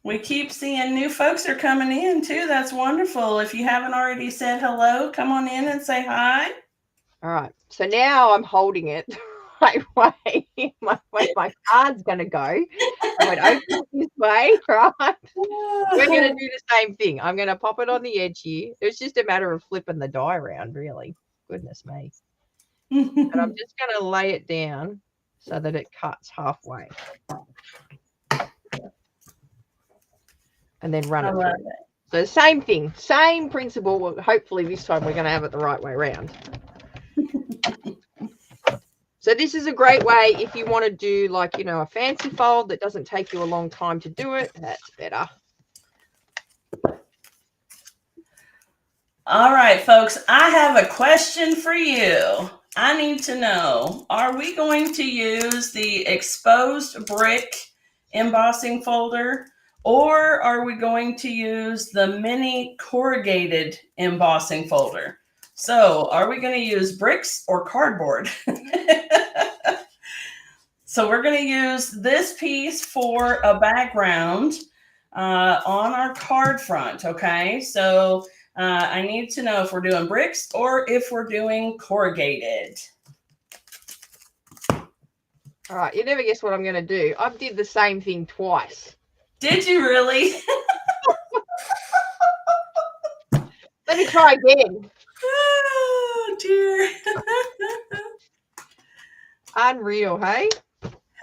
We keep seeing new folks are coming in too. That's wonderful. If you haven't already said hello, come on in and say hi. All right. So now I'm holding it the right way. My card's going to go. I went open this way, right? We're going to do the same thing. I'm going to pop it on the edge here. It's just a matter of flipping the die around, really. Goodness me. And I'm just going to lay it down so that it cuts halfway. And then run it through. So same thing, same principle. Well, hopefully this time we're going to have it the right way around. So this is a great way if you want to do like, you know, a fancy fold that doesn't take you a long time to do it. That's better. All right, folks, I have a question for you. I need to know, are we going to use the exposed brick embossing folder, or are we going to use the mini corrugated embossing folder? So are we going to use bricks or cardboard? So we're going to use this piece for a background on our card front, okay? So I need to know if we're doing bricks or if we're doing corrugated. All right, you never guess what I'm going to do. I did the same thing twice. Did you really? Let me try again. Oh, dear. Unreal, hey?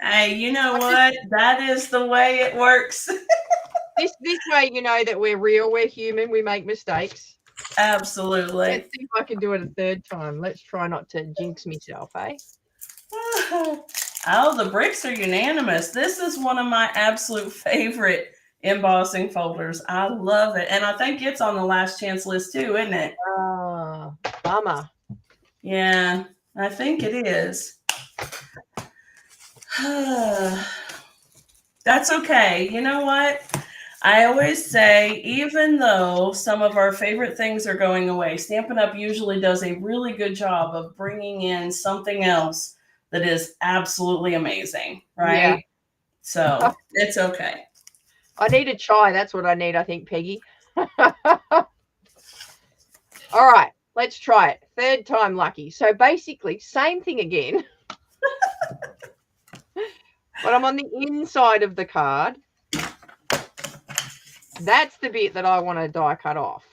Hey, you know what? That is the way it works. This way, you know that we're real, we're human, we make mistakes. Absolutely. Let's see if I can do it a third time. Let's try not to jinx myself, eh? Oh, the bricks are unanimous. This is one of my absolute favorite embossing folders. I love it. And I think it's on the last chance list too, isn't it? Bummer. Yeah, I think it is. That's okay. You know what? I always say, even though some of our favorite things are going away, Stampin' Up! Usually does a really good job of bringing in something else that is absolutely amazing, right? Yeah. So it's okay. I need a chai. That's what I need, I think, Peggy. All right, let's try it. Third time lucky. So basically, same thing again. But I'm on the inside of the card. That's the bit that I want to die cut off.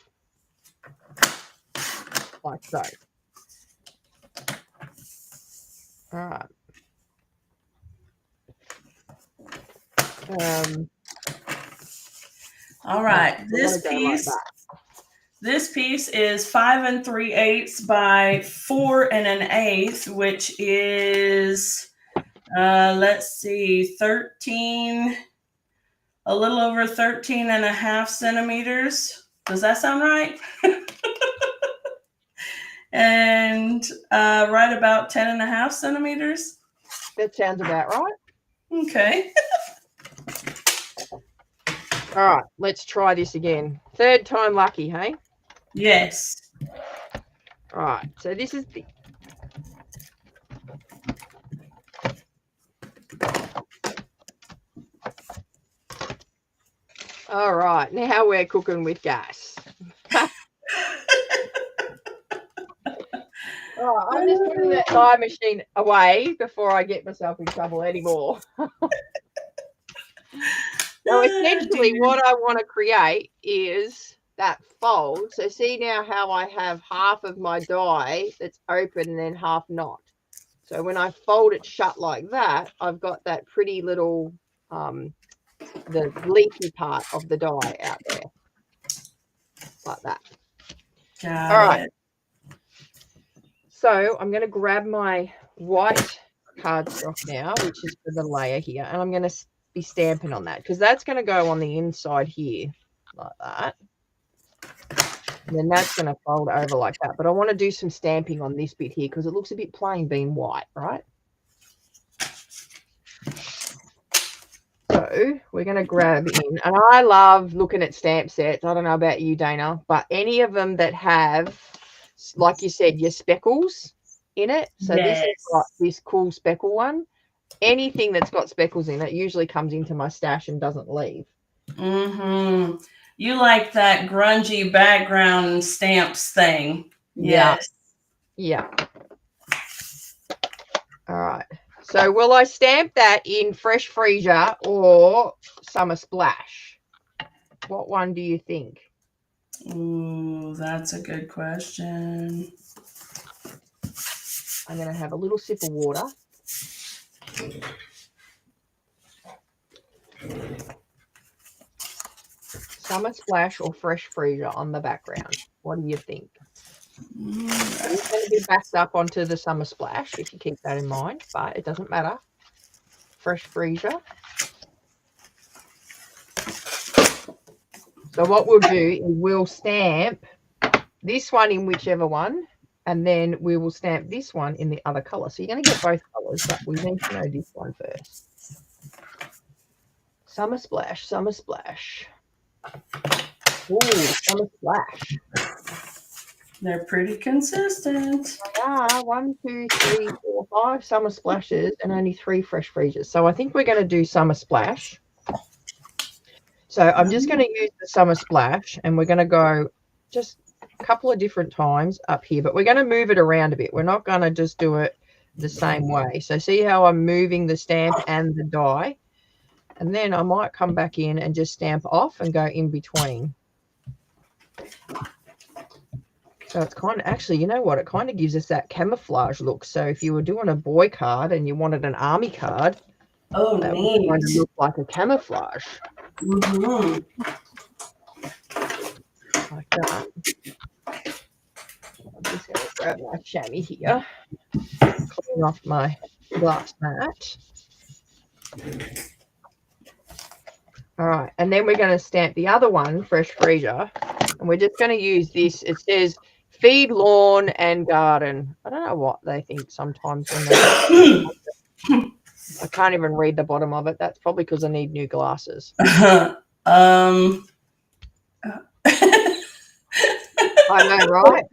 Like so. All right. All right. This piece is 5 3/8 by 4 1/8, which is let's see, 13, a little over 13.5 centimeters. Does that sound right? And right about 10.5 centimeters. That sounds about right. Okay. All right, let's try this again. Third time lucky, hey? Yes. All right, so this is the... All right, now we're cooking with gas. All right, I'm just putting that die machine away before I get myself in trouble anymore. So essentially what I want to create is that fold. So see now how I have half of my die that's open and then half not. So when I fold it shut like that, I've got that pretty little, the leafy part of the die out there. Like that. All right. So I'm going to grab my white cardstock now, which is for the layer here, and I'm going to be stamping on that because that's going to go on the inside here like that. And then that's going to fold over like that. But I want to do some stamping on this bit here because it looks a bit plain being white, right? So we're going to grab in. And I love looking at stamp sets. I don't know about you, Dana, but any of them that have, like you said, your speckles in it. So yes. This has got this cool speckle one. Anything that's got speckles in it usually comes into my stash and doesn't leave. Mm-hmm. You like that grungy background stamps thing. Yes. Yeah. All right. So will I stamp that in Fresh Freesia or Summer Splash? What one do you think? Ooh, that's a good question. I'm going to have a little sip of water. Summer Splash or Fresh Freesia on the background. What do you think? It's going to be backed up onto the Summer Splash if you keep that in mind, but it doesn't matter. Fresh Freesia. So what we'll do is we'll stamp this one in whichever one, and then we will stamp this one in the other color. So you're going to get both colors, but we need to know this one first. Summer Splash, Summer Splash. Ooh, Summer Splash. They're pretty consistent. They are 1, 2, 3, 4, 5 Summer Splashes and only 3 Fresh Freesias. So I think we're going to do Summer Splash. So I'm just going to use the Summer Splash, and we're going to go just a couple of different times up here, but we're going to move it around a bit. We're not going to just do it the same way. So see how I'm moving the stamp and the die, and then I might come back in and just stamp off and go in between. So it's kind of, actually, you know what? It kind of gives us that camouflage look. So if you were doing a boy card and you wanted an army card, that would kind of look like a camouflage. Mm-hmm. Like that. I'm just going to grab my chamois here, clean off my glass mat. All right, and then we're going to stamp the other one, Fresh Freesia, and we're just going to use this. It says feed lawn and garden. I don't know what they think sometimes when they. I can't even read the bottom of it. That's probably because I need new glasses. um. I know, right?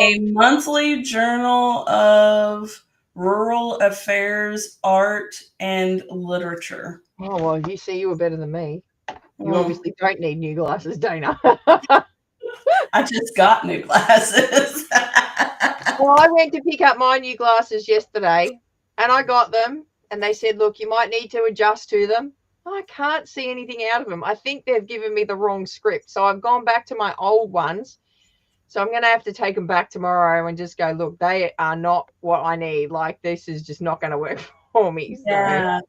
A monthly journal of rural affairs, art, and literature. Oh, well, you see, you were better than me. You obviously don't need new glasses, don't you? I just got new glasses. Well, I went to pick up my new glasses yesterday and I got them and they said, look, you might need to adjust to them. I can't see anything out of them. I think they've given me the wrong script. So I've gone back to my old ones. So I'm going to have to take them back tomorrow and just go, look, they are not what I need. Like, this is just not going to work for me. Yeah. So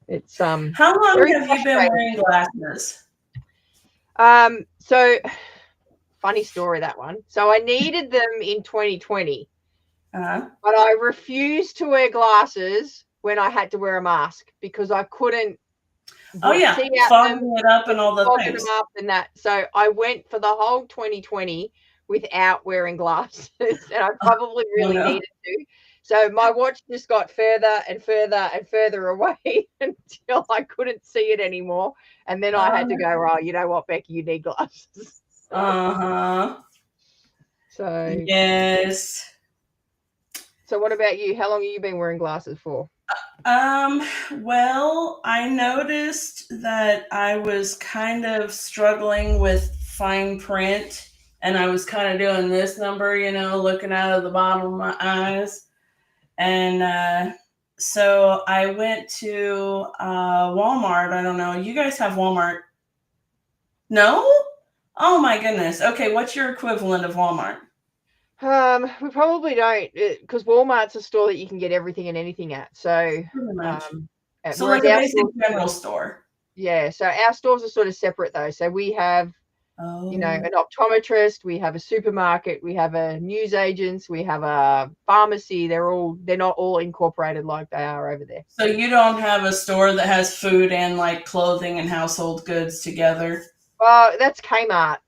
it's How long have you been wearing glasses? So funny story, that one. So I needed them in 2020, but I refused to wear glasses when I had to wear a mask because I couldn't. See out fogging it up and all the things. Them up and that. So I went for the whole 2020 without wearing glasses, and I probably really needed to. So my watch just got further and further and further away until I couldn't see it anymore. And then I had to go, oh, you know what, Becky, you need glasses. So yes. So what about you? How long have you been wearing glasses for? Well, I noticed that I was kind of struggling with fine print, and I was kind of doing this number, looking out of the bottom of my eyes. And so I went to Walmart. I don't know. You guys have Walmart? No? Oh my goodness. Okay, what's your equivalent of Walmart? We probably don't, because Walmart's a store that you can get everything and anything at. So, so like a basic general store. Yeah. So our stores are sort of separate though. So we have, an optometrist, we have a supermarket, we have a newsagents, we have a pharmacy. They're not all incorporated like they are over there. So you don't have a store that has food and like clothing and household goods together? Well, that's Kmart.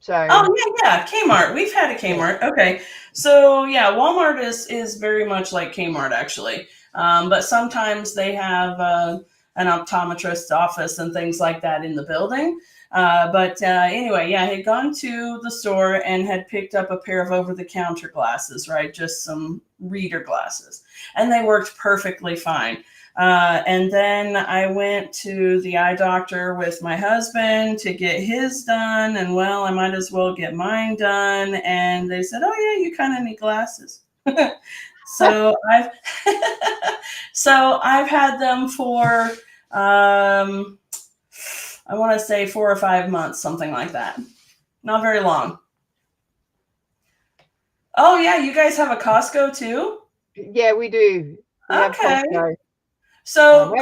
So yeah, Kmart. We've had a Kmart. Okay, so yeah, Walmart is very much like Kmart actually, but sometimes they have an optometrist's office and things like that in the building. But anyway, yeah, I had gone to the store and had picked up a pair of over-the-counter glasses, right? Just some reader glasses, and they worked perfectly fine. And then I went to the eye doctor with my husband to get his done. And well, I might as well get mine done. And they said, oh yeah, you kind of need glasses. So I've had them for, I want to say 4 or 5 months, something like that. Not very long. Oh yeah. You guys have a Costco too? Yeah, we do. We have Costco. So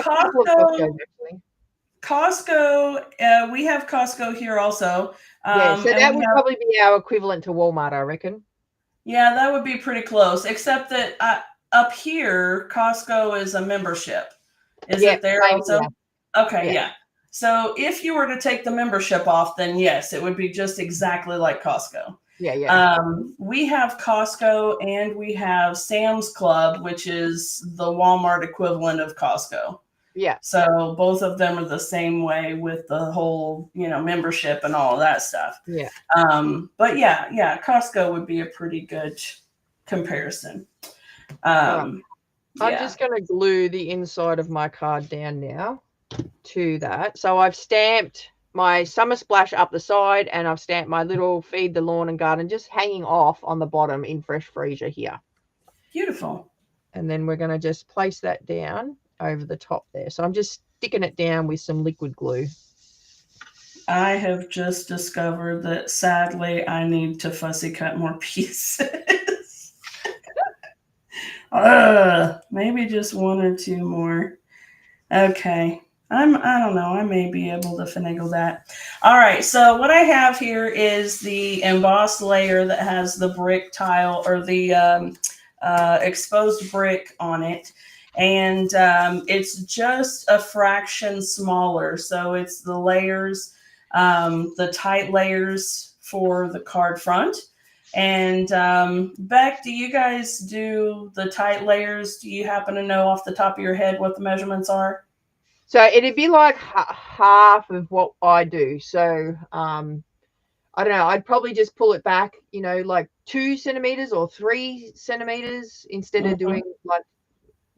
Costco, we have Costco here also. So that would probably be our equivalent to Walmart, I reckon. Yeah, that would be pretty close, except that up here, Costco is a membership. Is it there also? Yeah. Okay, yeah. So if you were to take the membership off, then yes, it would be just exactly like Costco. Yeah. We have Costco and we have Sam's Club, which is the Walmart equivalent of Costco. Yeah. So both of them are the same way with the whole, membership and all of that stuff. Yeah. But yeah, Costco would be a pretty good comparison. I'm just going to glue the inside of my card down now to that. So I've stamped my Summer Splash up the side, and I've stamped my little Feed the Lawn and Garden just hanging off on the bottom in Fresh Freesia here. Beautiful. And then we're going to just place that down over the top there. So I'm just sticking it down with some liquid glue. I have just discovered that sadly I need to fussy cut more pieces. Maybe just 1 or 2 more. Okay. I don't know. I may be able to finagle that. All right. So what I have here is the embossed layer that has the brick tile or the exposed brick on it. and it's just a fraction smaller. So it's the layers, the tight layers for the card front. And Beck, do you guys do the tight layers? Do you happen to know off the top of your head what the measurements are? So it'd be like half of what I do. So I don't know. I'd probably just pull it back, like 2 centimeters or 3 centimeters instead of doing like,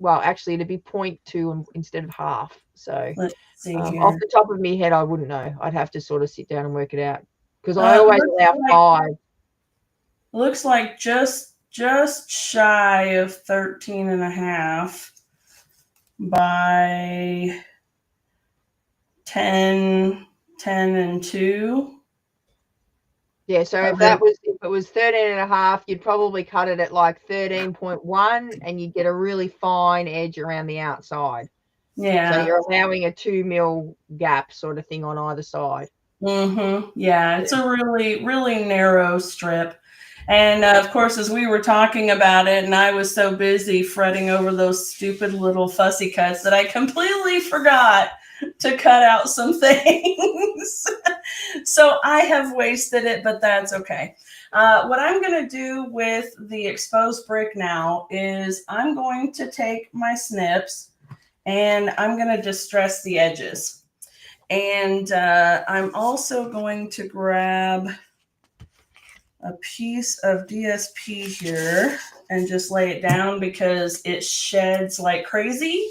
well, actually it'd be 0.2 instead of half. So Let's see here. off the top of my head, I wouldn't know. I'd have to sort of sit down and work it out because I always allow 5. Looks like just shy of 13 and a half by 10 and 2. Yeah, so if it was 13 and a half, you'd probably cut it at like 13.1 and you get a really fine edge around the outside. Yeah. So you're allowing a 2 mil gap sort of thing on either side. Yeah, it's a really, really narrow strip. And of course, as we were talking about it, and I was so busy fretting over those stupid little fussy cuts that I completely forgot to cut out some things. So I have wasted it, but that's okay. What I'm going to do with the exposed brick now is I'm going to take my snips and I'm going to distress the edges. And I'm also going to grab a piece of DSP here and just lay it down because it sheds like crazy.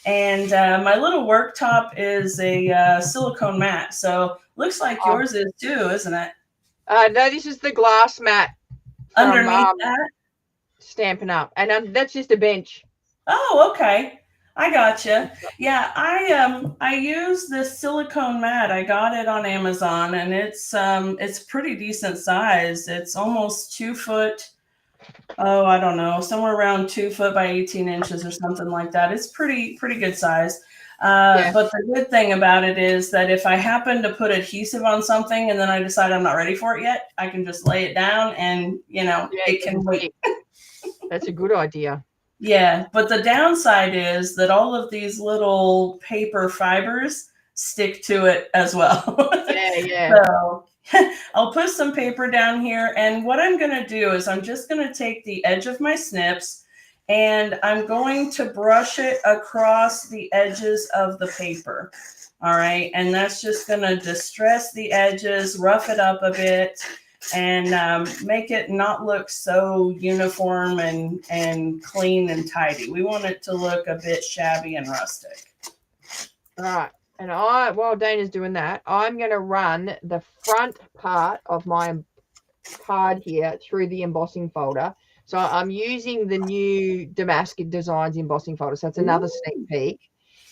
And my little worktop is a silicone mat. So looks like yours is too, isn't it? No, this is the glass mat. Underneath that? Stampin' Up. And that's just a bench. Oh, okay. I gotcha. Yeah, I use this silicone mat. I got it on Amazon, and it's pretty decent size. It's almost 2 foot. Oh, I don't know, somewhere around 2 foot by 18 inches or something like that. It's pretty good size. But the good thing about it is that if I happen to put adhesive on something and then I decide I'm not ready for it yet, I can just lay it down and it can wait. That's a good idea. Yeah, but the downside is that all of these little paper fibers stick to it as well. Yeah. So I'll put some paper down here, and what I'm going to do is I'm just going to take the edge of my snips and I'm going to brush it across the edges of the paper. All right, and that's just going to distress the edges, rough it up a bit, and make it not look so uniform and clean and tidy. We want it to look a bit shabby and rustic. All right. And while Dana's doing that, I'm going to run the front part of my card here through the embossing folder. So I'm using the new Damascus Designs embossing folder. So it's another sneak peek.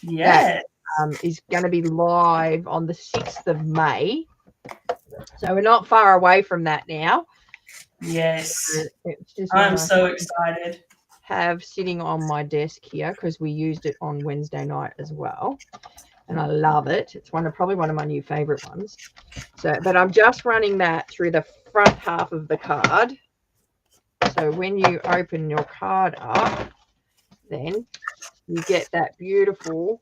Yes. That is going to be live on the 6th of May. So we're not far away from that now. Yes. It's just I'm so excited. Have sitting on my desk here because we used it on Wednesday night as well. And I love it. It's probably one of my new favorite ones. But I'm just running that through the front half of the card. So when you open your card up, then you get that beautiful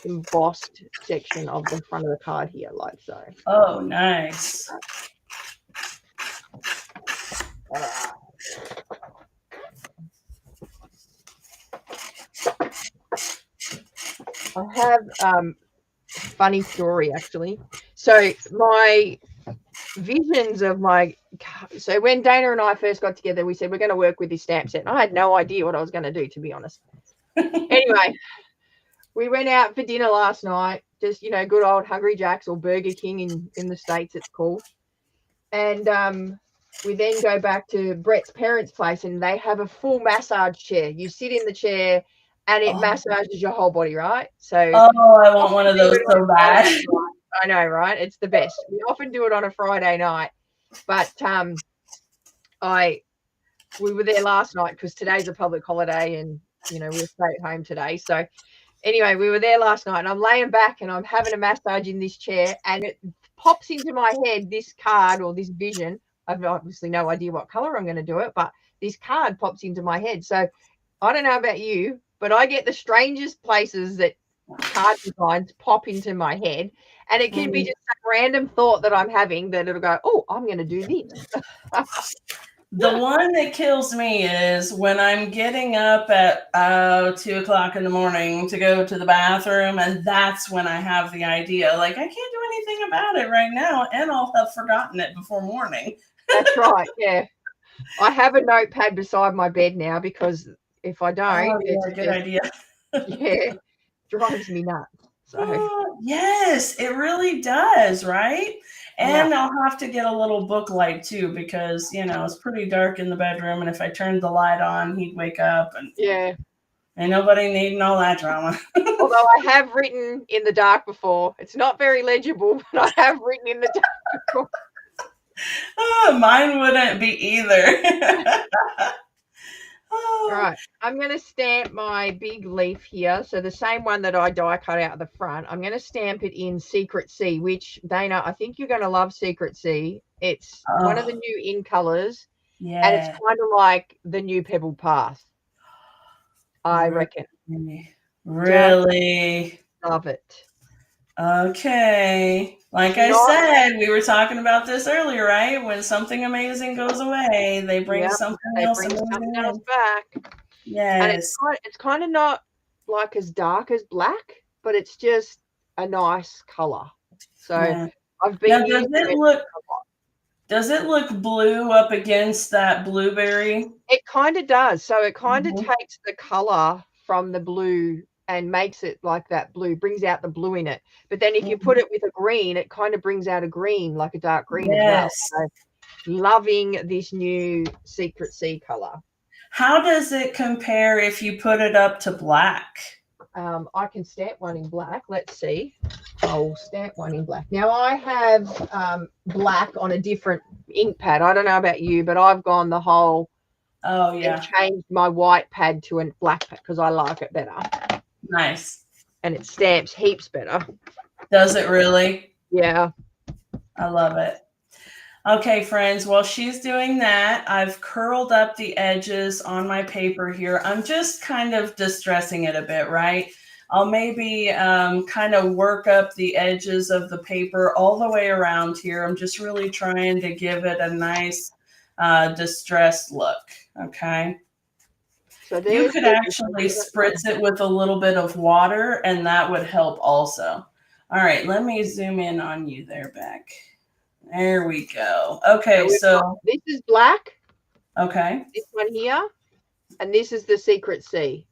embossed section of the front of the card here, like so. Oh, nice. I have funny story actually. So my visions of so when Dana and I first got together, we said we're going to work with this stamp set, and I had no idea what I was going to do, to be honest. Anyway, we went out for dinner last night, just good old Hungry Jack's or Burger King in the States it's called, and we then go back to Brett's parents' place, and they have a full massage chair. You sit in the chair and it massages your whole body, right? So I want one of those so bad. I know, right? It's the best. We often do it on a Friday night, but we were there last night because today's a public holiday, and we'll stay at home today. So anyway, we were there last night, and I'm laying back and I'm having a massage in this chair, and it pops into my head, this card or this vision. I've obviously no idea what color I'm going to do it, but this card pops into my head. So I don't know about you, but I get the strangest places that card designs pop into my head, and it can be just a random thought that I'm having that it'll go, oh, I'm going to do this. The one that kills me is when I'm getting up at 2 o'clock in the morning to go to the bathroom, and that's when I have the idea. Like, I can't do anything about it right now, and I'll have forgotten it before morning. That's right. Yeah. I have a notepad beside my bed now because if I don't, it's a good idea. Yeah, drives me nuts. So yes, it really does, right? And I'll have to get a little book light too, because it's pretty dark in the bedroom, and if I turned the light on, he'd wake up, and ain't nobody needing all that drama. Although I have written in the dark before. It's not very legible, but I have written in the dark before. Mine wouldn't be either. All right, I'm going to stamp my big leaf here. So the same one that I die cut out of the front, I'm going to stamp it in Secret Sea, which, Dana, I think you're going to love Secret Sea. It's one of the new in colors, and it's kind of like the new Pebble Path, I reckon. Really? Love it. Okay. Like I said, we were talking about this earlier, right? When something amazing goes away, they bring something else back. Yes. And it's kind of not like as dark as black, but it's just a nice color. So I've been using it. Does it look blue up against that blueberry? It kind of does. So it kind of takes the color from the blue and makes it like that blue, brings out the blue in it. But then if you put it with a green, it kind of brings out a green, like a dark green as well. So loving this new Secret Sea color. How does it compare if you put it up to black? I can stamp one in black. Let's see. I'll stamp one in black. Now I have black on a different ink pad. I don't know about you, but I've gone the whole and changed my white pad to a black pad because I like it better. Nice. And it stamps heaps better. Does it really? Yeah. I love it. Okay, friends, while she's doing that, I've curled up the edges on my paper here. I'm just kind of distressing it a bit, right? I'll maybe kind of work up the edges of the paper all the way around here. I'm just really trying to give it a nice distressed look, okay? So you could actually spritz it with a little bit of water, and that would help also. All right, let me zoom in on you there, Beck. There we go. Okay, so this is black. Okay. This one here, and this is the Secret Sea.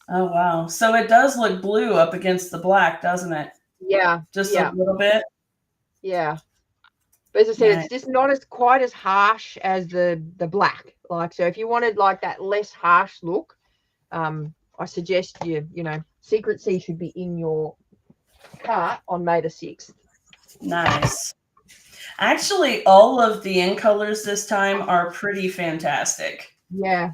Oh, wow. So it does look blue up against the black, doesn't it? Yeah. Just a little bit? Yeah. But as I said, it's just not quite as harsh as the black. Like, so if you wanted like that less harsh look, I suggest Secret Sea should be in your cart on May the 6th. Nice. Actually, all of the in colors this time are pretty fantastic. Yeah.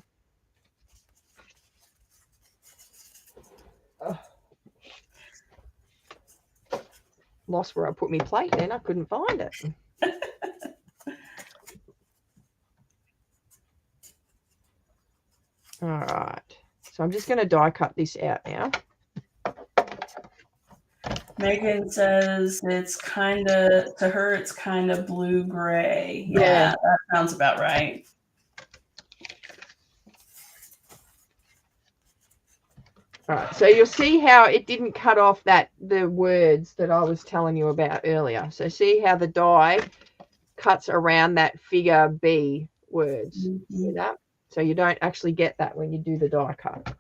Lost where I put my plate then. I couldn't find it. All right. So I'm just going to die cut this out now. Megan says it's kind of, to her, it's kind of blue-gray. Yeah, that sounds about right. All right, so you'll see how it didn't cut off the words that I was telling you about earlier. So see how the die cuts around that figure B words. Mm-hmm. See that? So you don't actually get that when you do the die cut.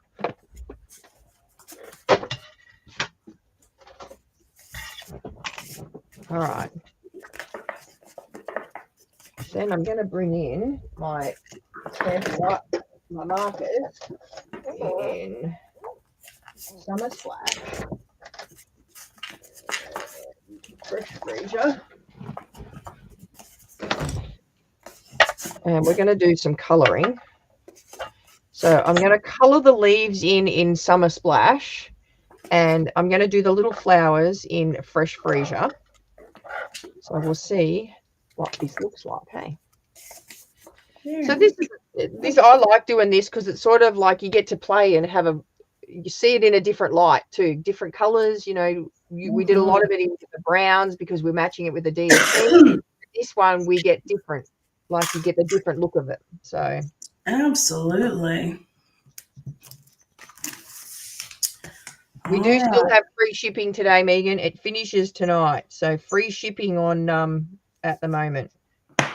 All right. Then I'm going to bring in my markers in Summer Splash, Fresh Freesia, and we're going to do some colouring. So I'm going to colour the leaves in Summer Splash, and I'm going to do the little flowers in Fresh Freesia. So we'll see what this looks like, hey? So this I like doing this because it's sort of like you get to play and have you see it in a different light too, different colors. You know, we did a lot of it in the browns because we're matching it with the DSP. This one we get different, like you get the different look of it. So absolutely. we do still have free shipping today, Megan. It finishes tonight, so free shipping on at the moment.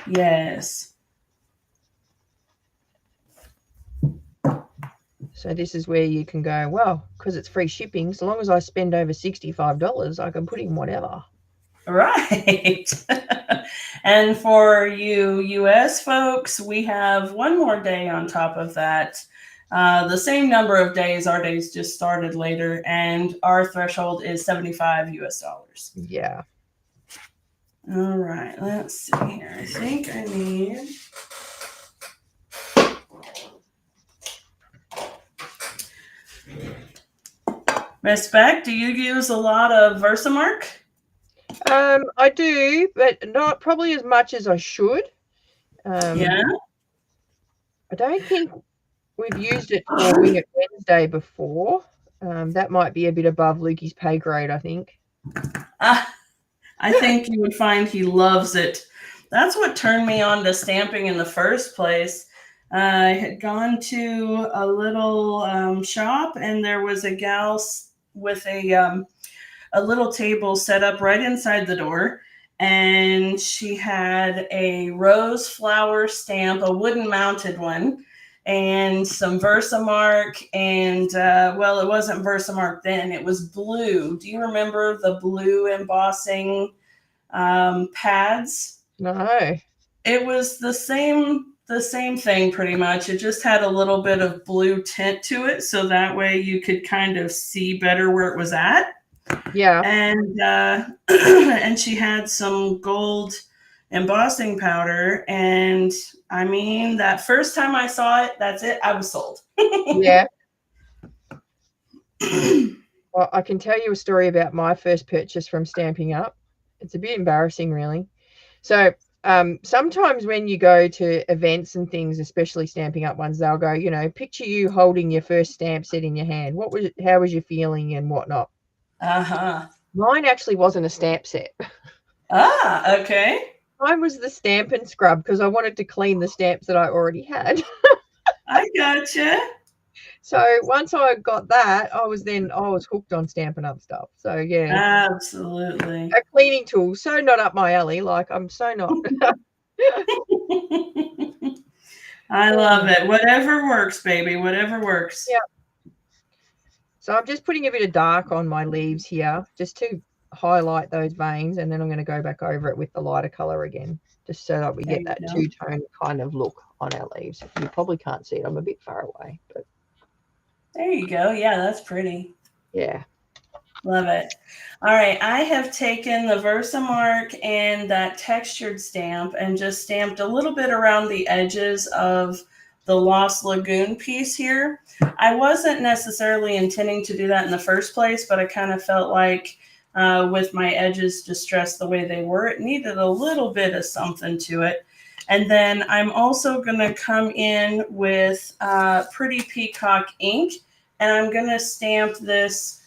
Yes. So this is where you can go, well, because it's free shipping, so long as I spend over $65, I can put in whatever. Right. And for you US folks, we have one more day on top of that. The same number of days, our days just started later, and our threshold is $75 US. Yeah. All right, let's see here. I think I need... Miss Beck, do you use a lot of Versamark? I do, but not probably as much as I should. Yeah. I don't think we've used it for Wing It Wednesday before. That might be a bit above Lukey's pay grade, I think. I think you would find he loves it. That's what turned me on to stamping in the first place. I had gone to a little shop, and there was a gal with a little table set up right inside the door, and she had a rose flower stamp, a wooden mounted one, and some Versamark, and well, it wasn't Versamark then, it was blue. Do you remember the blue embossing pads? No. It was the same thing pretty much. It just had a little bit of blue tint to it, so that way you could kind of see better where it was at. Yeah. And and she had some gold embossing powder, and I mean, that first time I saw it, that's it, I was sold. Yeah. Well, I can tell you a story about my first purchase from Stampin' Up. It's a bit embarrassing, really. So sometimes when you go to events and things, especially Stampin' Up ones, they'll go, you know, picture you holding your first stamp set in your hand. How was you feeling and whatnot? Mine actually wasn't a stamp set. Okay. Mine was the Stampin' Scrub because I wanted to clean the stamps that I already had. I gotcha. So once I got that, I was hooked on Stampin' Up stuff. So yeah. Absolutely. A cleaning tool, so not up my alley. Like I'm so not. I love it. Whatever works, baby. Whatever works. Yeah. So I'm just putting a bit of dark on my leaves here just to highlight those veins, and then I'm going to go back over it with the lighter color again, just so that we get that two-tone kind of look on our leaves. You probably can't see it. I'm a bit far away, but there you go. Yeah, that's pretty. Yeah. Love it. All right. I have taken the Versamark and that textured stamp and just stamped a little bit around the edges of the Lost Lagoon piece here. I wasn't necessarily intending to do that in the first place, but I kind of felt like with my edges distressed the way they were, it needed a little bit of something to it. And then I'm also going to come in with Pretty Peacock ink, and I'm going to stamp this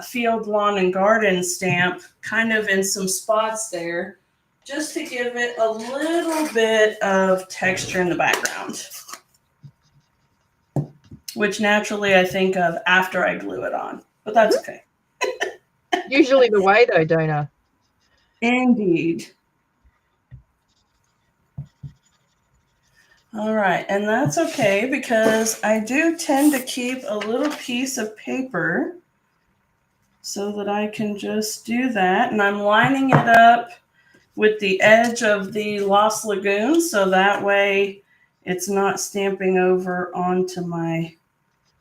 Field, Lawn, and Garden stamp kind of in some spots there, just to give it a little bit of texture in the background, which naturally I think of after I glue it on, but that's okay. Usually the way though, Donna. Indeed. All right, and that's okay because I do tend to keep a little piece of paper so that I can just do that. And I'm lining it up with the edge of the Lost Lagoon, so that way it's not stamping over onto my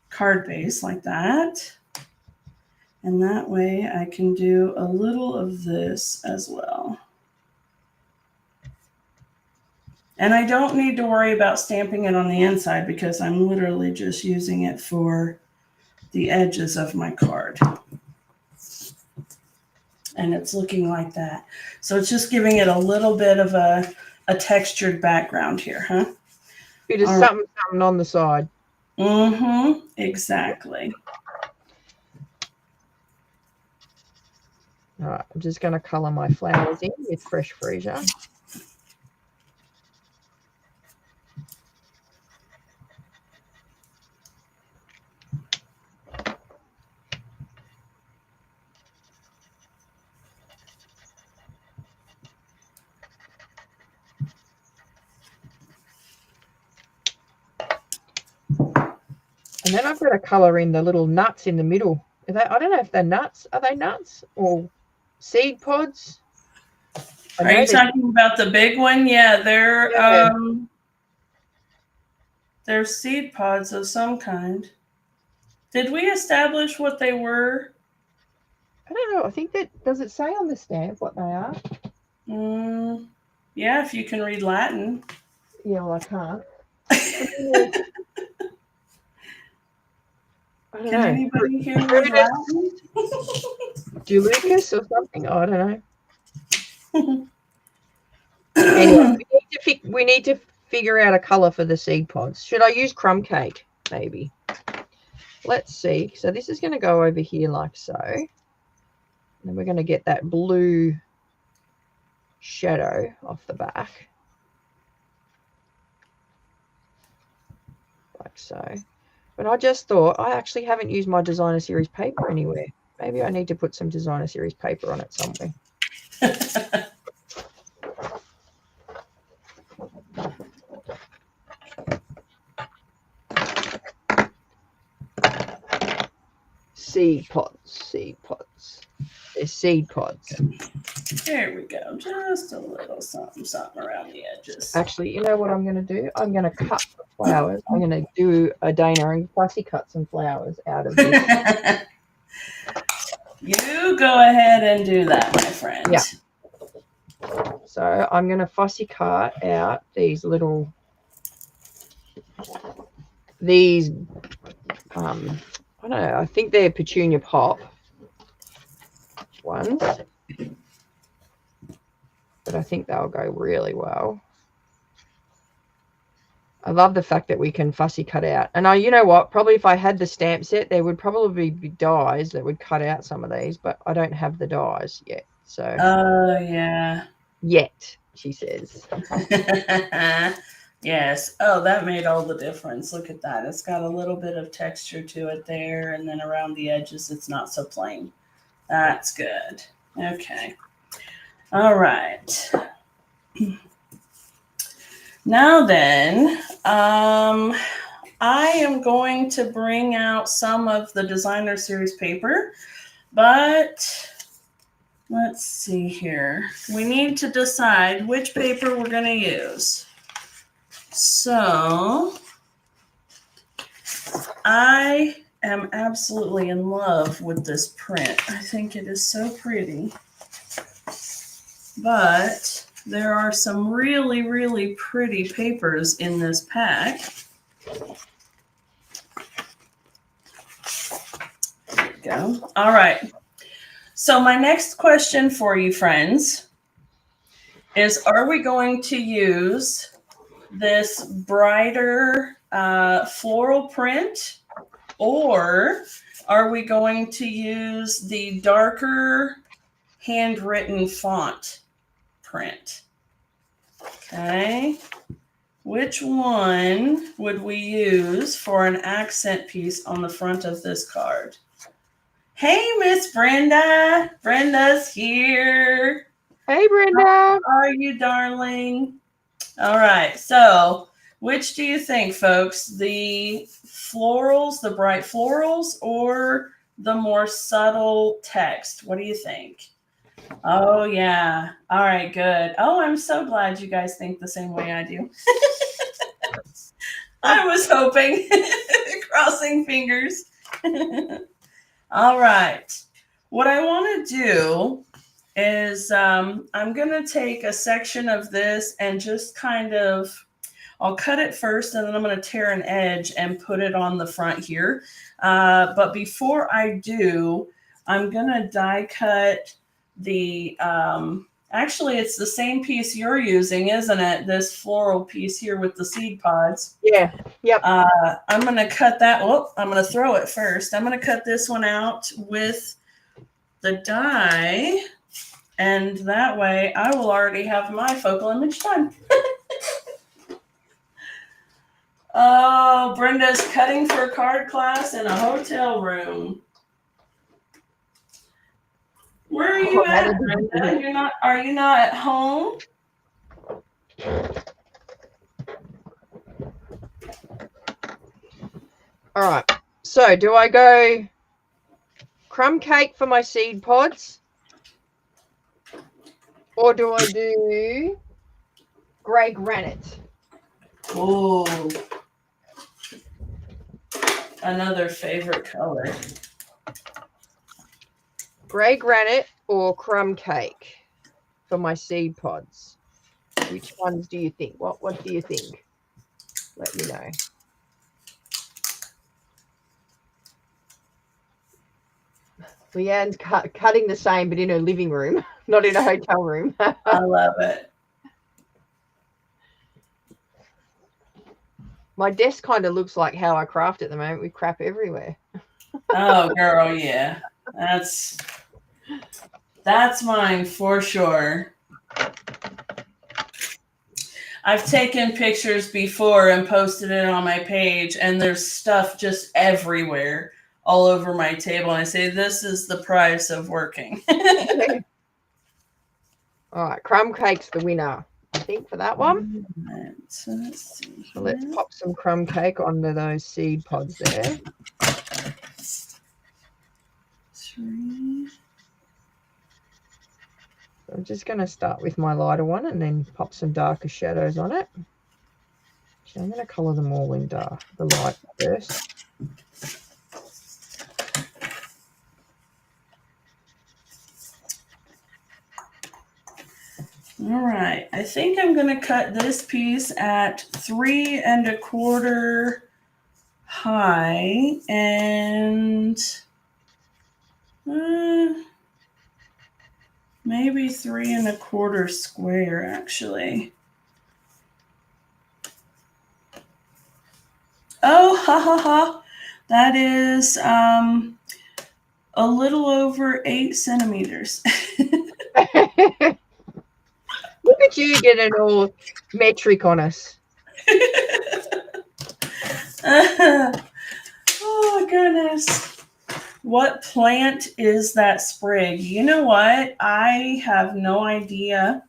card base like that. And that way I can do a little of this as well. And I don't need to worry about stamping it on the inside because I'm literally just using it for the edges of my card. And it's looking like that. So it's just giving it a little bit of a textured background here, huh? Bit of something on the side. Mm-hmm. Exactly. All right, I'm just going to colour my flowers in with fresh freesia. And then I've got to colour in the little nuts in the middle. I don't know if they're nuts. Are they nuts or seed pods? Are you talking about the big one? Yeah, they're seed pods of some kind. Did we establish what they were? I don't know. I think that, does it say on the stamp what they are? Yeah, if you can read Latin. Yeah, well, I can't. I don't know. Anybody here read Latin? Julicus or something? I don't know. Anyway, we need to figure out a colour for the seed pods. Should I use crumb cake? Maybe. Let's see. So this is going to go over here like so. And then we're going to get that blue shadow off the back. Like so. But I just thought I actually haven't used my designer series paper anywhere. Maybe I need to put some designer series paper on it somewhere. Seed pods. They're seed pods. There we go. Just a little something around the edges. Actually, you know what I'm going to do? I'm going to cut the flowers. I'm going to do a Dana and fussy cut some flowers out of this. You go ahead and do that, my friend. Yeah. So I'm going to fussy cut out these little, I don't know, I think they're petunia pop ones, but I think they'll go really well. I love the fact that we can fussy cut out. And you know what? Probably if I had the stamp set, there would probably be dies that would cut out some of these, but I don't have the dies yet. So. Oh, yeah. Yet, she says. Yes. Oh, that made all the difference. Look at that. It's got a little bit of texture to it there, and then around the edges, it's not so plain. That's good. Okay. All right. Now then, I am going to bring out some of the designer series paper, but let's see here. We need to decide which paper we're going to use. So I am absolutely in love with this print. I think it is so pretty. But there are some really, really pretty papers in this pack. There we go. All right. So my next question for you, friends, is are we going to use this brighter floral print, or are we going to use the darker handwritten font print? Okay. Which one would we use for an accent piece on the front of this card? Hey, Miss Brenda. Brenda's here. Hey, Brenda. How are you, darling? All right. So which do you think, folks? The florals, the bright florals, or the more subtle text? What do you think? Oh, yeah. All right, good. Oh, I'm so glad you guys think the same way I do. I was hoping, crossing fingers. All right. What I want to do is I'm going to take a section of this and just kind of, I'll cut it first, and then I'm going to tear an edge and put it on the front here. But before I do, I'm going to die cut the, actually, it's the same piece you're using, isn't it? This floral piece here with the seed pods. Yeah. Yep. I'm going to cut that. Well, I'm going to throw it first. I'm going to cut this one out with the die, and that way I will already have my focal image done. Oh, Brenda's cutting for card class in a hotel room. Where are you at, Brenda? Are you not at home? All right. So do I go crumb cake for my seed pods? Or do I do grey granite? Oh, another favorite color. Grey granite or crumb cake for my seed pods? Which ones do you think? What do you think? Let me know. Leanne's cutting the same, but in her living room, not in a hotel room. I love it. My desk kind of looks like how I craft at the moment with crap everywhere. Oh, girl, yeah. That's mine for sure. I've taken pictures before and posted it on my page, and there's stuff just everywhere, all over my table. And I say, this is the price of working. All right, crumb cake's the winner, I think, for that one. So let's pop some crumb cake onto those seed pods there. 3. I'm just going to start with my lighter one and then pop some darker shadows on it. So I'm going to colour them all in the light first. All right, I think I'm going to cut this piece at 3 1/4 high and maybe 3 1/4 square, actually. Oh, ha ha ha. That is a little over 8 centimeters. Look at you getting all metric on us. Oh, goodness. What plant is that sprig? You know what? I have no idea.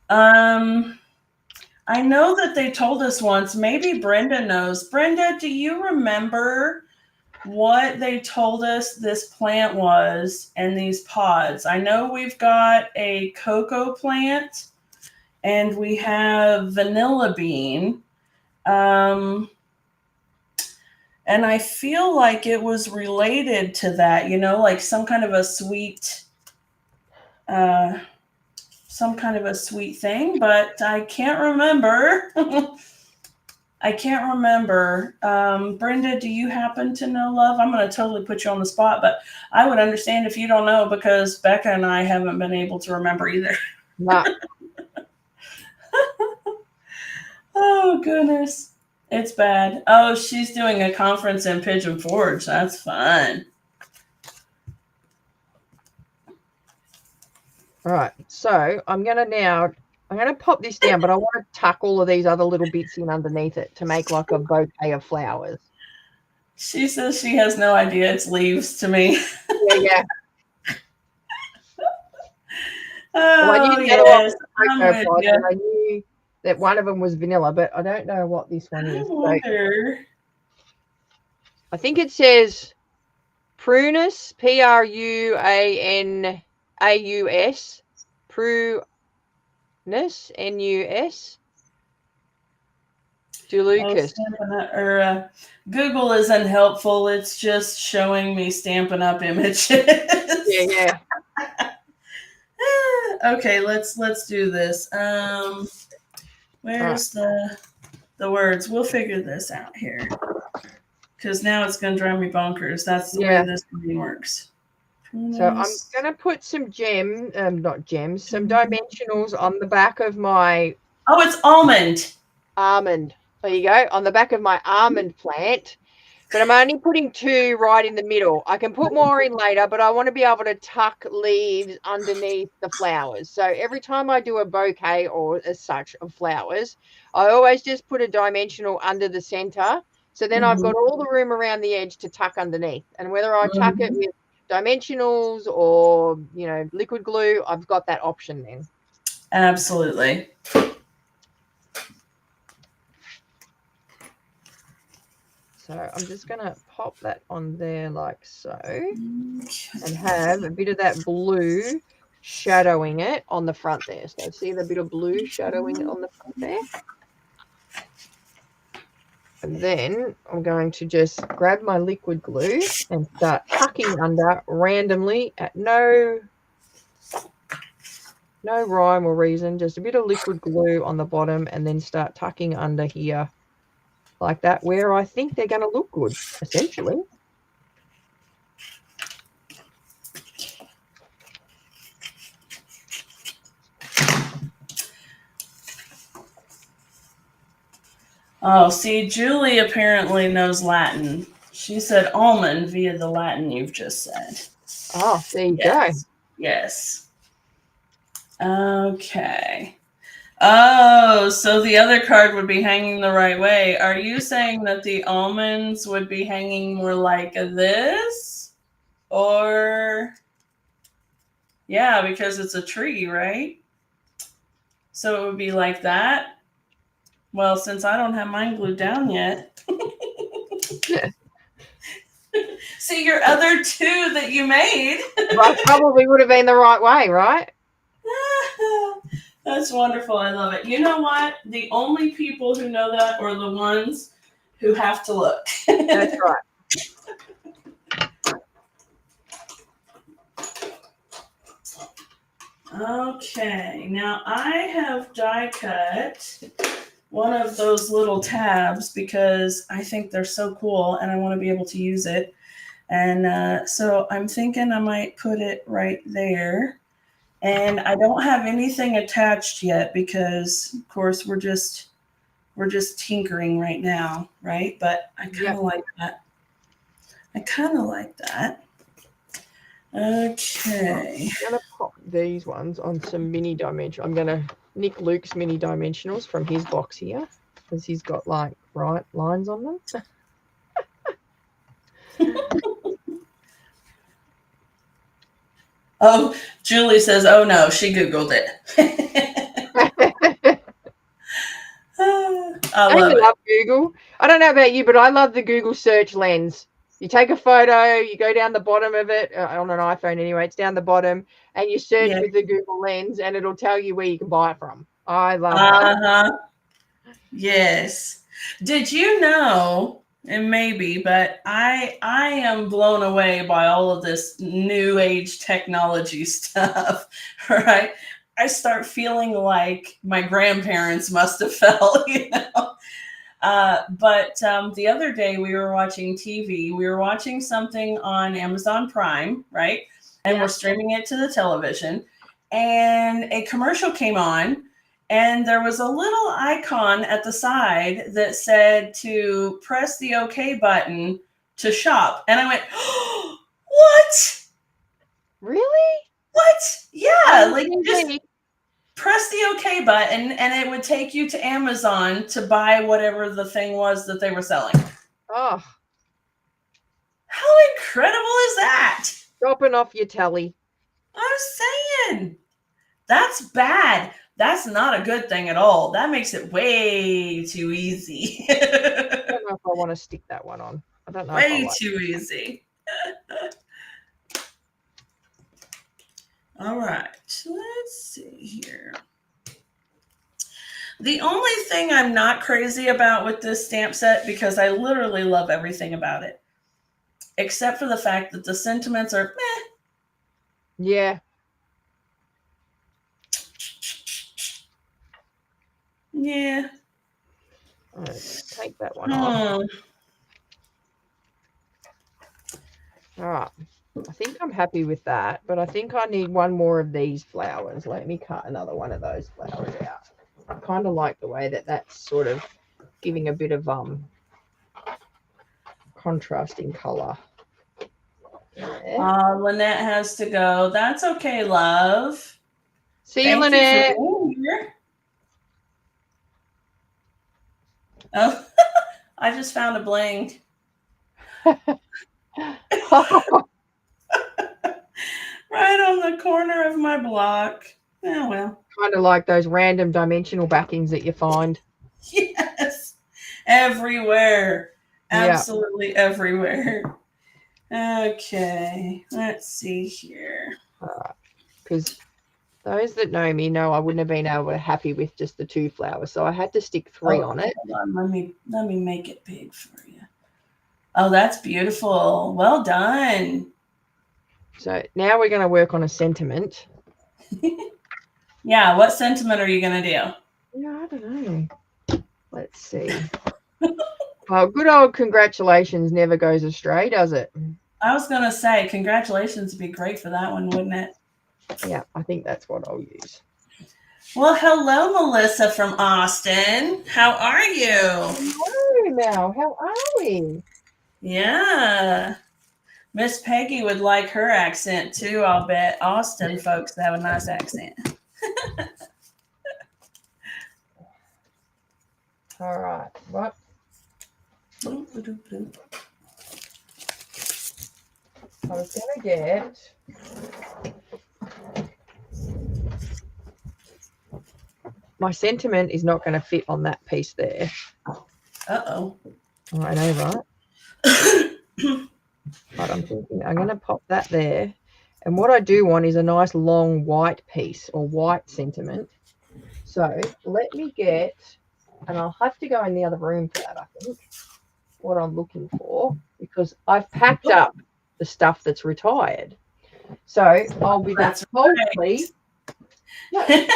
I know that they told us once. Maybe Brenda knows. Brenda, do you remember what they told us this plant was and these pods? I know we've got a cocoa plant and we have vanilla bean. And I feel like it was related to that, like some kind of a sweet thing, but I can't remember. Brenda, do you happen to know, love? I'm going to totally put you on the spot, but I would understand if you don't know, because Becca and I haven't been able to remember either. No. Oh, goodness. It's bad. Oh, she's doing a conference in Pigeon Forge. That's fun. All right, so I'm going to pop this down, but I want to tuck all of these other little bits in underneath it to make like a bouquet of flowers. She says she has no idea it's leaves to me. Yeah. Oh, yes. I knew that one of them was vanilla, but I don't know what this one is. I wonder. I think it says Prunus, Pruanaus, Prunus, Nus, Dulucus. Google isn't helpful. It's just showing me Stampin' Up! Images. Yeah. Okay, let's do this. Where's the words? We'll figure this out here, because now it's going to drive me bonkers. That's the way this thing works. So I'm going to put some some dimensionals on the back of my... Oh, it's almond. Almond. There you go. On the back of my almond plant, But I'm only putting 2 right in the middle. I can put more in later, but I want to be able to tuck leaves underneath the flowers. So every time I do a bouquet or as such of flowers, I always just put a dimensional under the center. So then I've got all the room around the edge to tuck underneath. And whether I tuck it with dimensionals or, liquid glue, I've got that option then. Absolutely. So I'm just going to pop that on there like so, and have a bit of that blue shadowing it on the front there. So see the bit of blue shadowing on the front there? And then I'm going to just grab my liquid glue and start tucking under randomly at no rhyme or reason, just a bit of liquid glue on the bottom, and then start tucking under here like that, where I think they're going to look good, essentially. Oh, see, Julie apparently knows Latin. She said almond via the Latin you've just said. Oh, there you go. Yes. Okay. Oh, so the other card would be hanging the right way. Are you saying that the almonds would be hanging more like this? Or, yeah, because it's a tree, right? So it would be like that? Well, since I don't have mine glued down yet. See, your other 2 that you made. Well, probably would have been the right way, right? That's wonderful. I love it. You know what? The only people who know that are the ones who have to look. That's right. Okay. Now I have die cut one of those little tabs because I think they're so cool and I want to be able to use it. And so I'm thinking I might put it right there. And I don't have anything attached yet because, of course, we're just tinkering right now, right? But I kind of like that. Okay. I'm going to pop these ones on some mini dimensional. I'm going to nick Luke's mini dimensionals from his box here because he's got like bright lines on them. Oh, Julie says, oh no, she Googled it. I love Google. I don't know about you, but I love the Google search lens. You take a photo, you go down the bottom of it, on an iPhone anyway, it's down the bottom, and you search with the Google lens, and it'll tell you where you can buy it from. I love that. Yes. Did you know, and maybe, but I am blown away by all of this new age technology stuff, right? I start feeling like my grandparents must have felt, But the other day we were watching TV. We were watching something on Amazon Prime, right? And we're streaming it to the television. And a commercial came on, and there was a little icon at the side that said to press the OK button to shop. And I went, oh, what? Really? What? Yeah, like just press the OK button and it would take you to Amazon to buy whatever the thing was that they were selling. Oh. How incredible is that? Dropping off your telly. I'm saying. That's bad. That's not a good thing at all. That makes it way too easy. I don't know if I want to stick that one on. I don't know. Way too easy. All right, let's see here. The only thing I'm not crazy about with this stamp set, because I literally love everything about it, except for the fact that the sentiments are meh. Yeah. Yeah. Let's take that one off. All right. I think I'm happy with that, but I think I need one more of these flowers. Let me cut another one of those flowers out. I kind of like the way that that's sort of giving a bit of contrasting color. There. Lynette has to go. That's okay, love. See you, Thank Lynette. you for being here. Oh, I just found a bling. Right on the corner of my block. Oh, well. Kind of like those random dimensional backings that you find. Yes. Everywhere. Yeah. Absolutely everywhere. Okay. Let's see here. Because those that know me know I wouldn't have been able to happy with just the 2 flowers. So I had to stick 3 on it. Hold on. Let me make it big for you. Oh, that's beautiful. Well done. So now we're going to work on a sentiment. Yeah, what sentiment are you going to do? Yeah, I don't know. Let's see. Oh, good old congratulations never goes astray, does it? I was going to say congratulations would be great for that one, wouldn't it? Yeah, I think that's what I'll use. Well, hello, Melissa from Austin. How are you? Hello, Mel. How are we? Yeah. Miss Peggy would like her accent too, I'll bet. Austin folks have a nice accent. All right. What? I was going to get... My sentiment is not going to fit on that piece there. Uh-oh. I know, right? But I'm thinking I'm going to pop that there. And what I do want is a nice long white piece or white sentiment. So let me get, and I'll have to go in the other room for that, I think, what I'm looking for, because I've packed up the stuff that's retired. So I'll be That's hopefully. Right.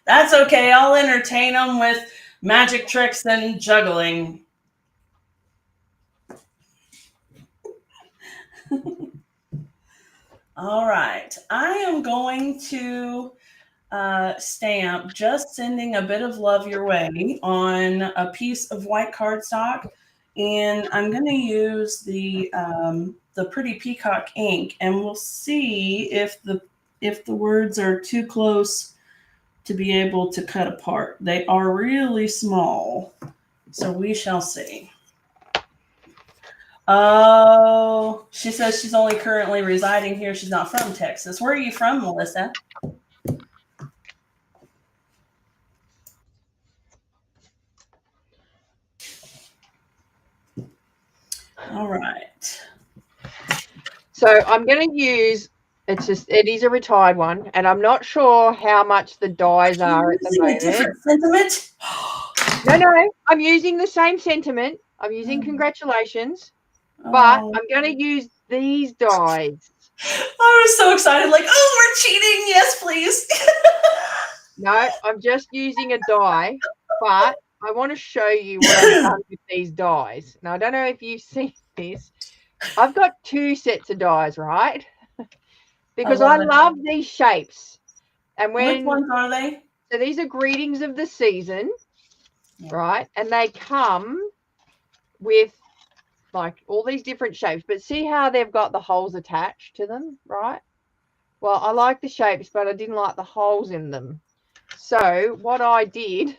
That's okay. I'll entertain them with magic tricks and juggling. All right. I am going to stamp just sending a bit of love your way on a piece of white cardstock. And I'm going to use the Pretty Peacock ink, and we'll see if the words are too close to be able to cut apart. They are really small, so we shall see. Oh, she says she's only currently residing here. She's not from Texas. Where are you from, Melissa? All right. So I'm going to use, it is a retired one, and I'm not sure how much the dies are at the moment. Different sentiment? No, I'm using the same sentiment. I'm using congratulations, but I'm going to use these dies. I was so excited, like, oh, we're cheating. Yes, please. No, I'm just using a die, but I want to show you what I've done with these dies. Now, I don't know if you've seen this. I've got 2 sets of dies, right? Because I love these shapes. And which ones are they? So these are greetings of the season, right? And they come with like all these different shapes, but see how they've got the holes attached to them, right? Well, I like the shapes, but I didn't like the holes in them. So what I did,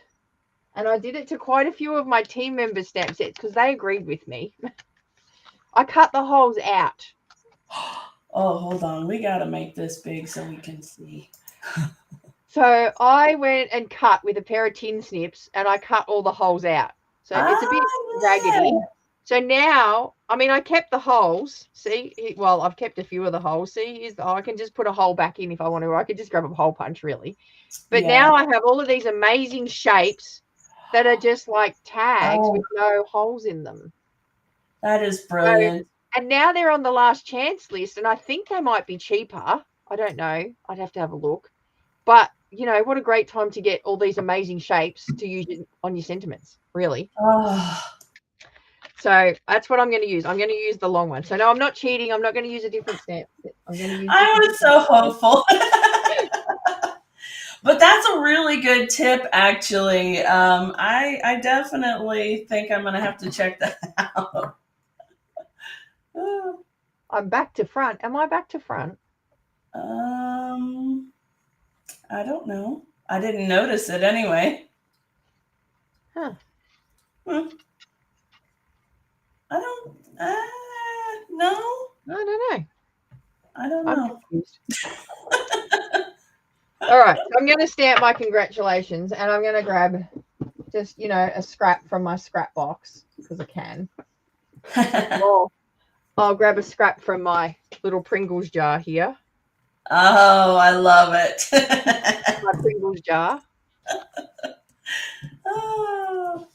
and I did it to quite a few of my team member stamp sets because they agreed with me. I cut the holes out. Oh, hold on. We got to make this big so we can see. So I went and cut with a pair of tin snips, and I cut all the holes out. So it's a bit raggedy. So now, I mean, I kept the holes. See, well, I've kept a few of the holes. See, I can just put a hole back in if I want to. I could just grab a hole punch, really. But now I have all of these amazing shapes that are just like tags with no holes in them. That is brilliant. So, and now they're on the last chance list, and I think they might be cheaper. I don't know. I'd have to have a look. But, you know, what a great time to get all these amazing shapes to use on your sentiments, really. Oh. So that's what I'm going to use. I'm going to use the long one. So, no, I'm not cheating. I'm not going to use a different stamp. I'm going to use I was so hopeful. But that's a really good tip, actually. I definitely think I'm going to have to check that out. Oh, I'm back to front. Am I back to front? I don't know. I didn't notice it anyway. Huh. Hmm. I don't. No. I don't know. I don't I'm know. confused. All right. So I'm going to stamp my congratulations, and I'm going to grab just, a scrap from my scrap box because I can. Or I'll grab a scrap from my little Pringles jar here. Oh, I love it. My Pringles jar. Oh.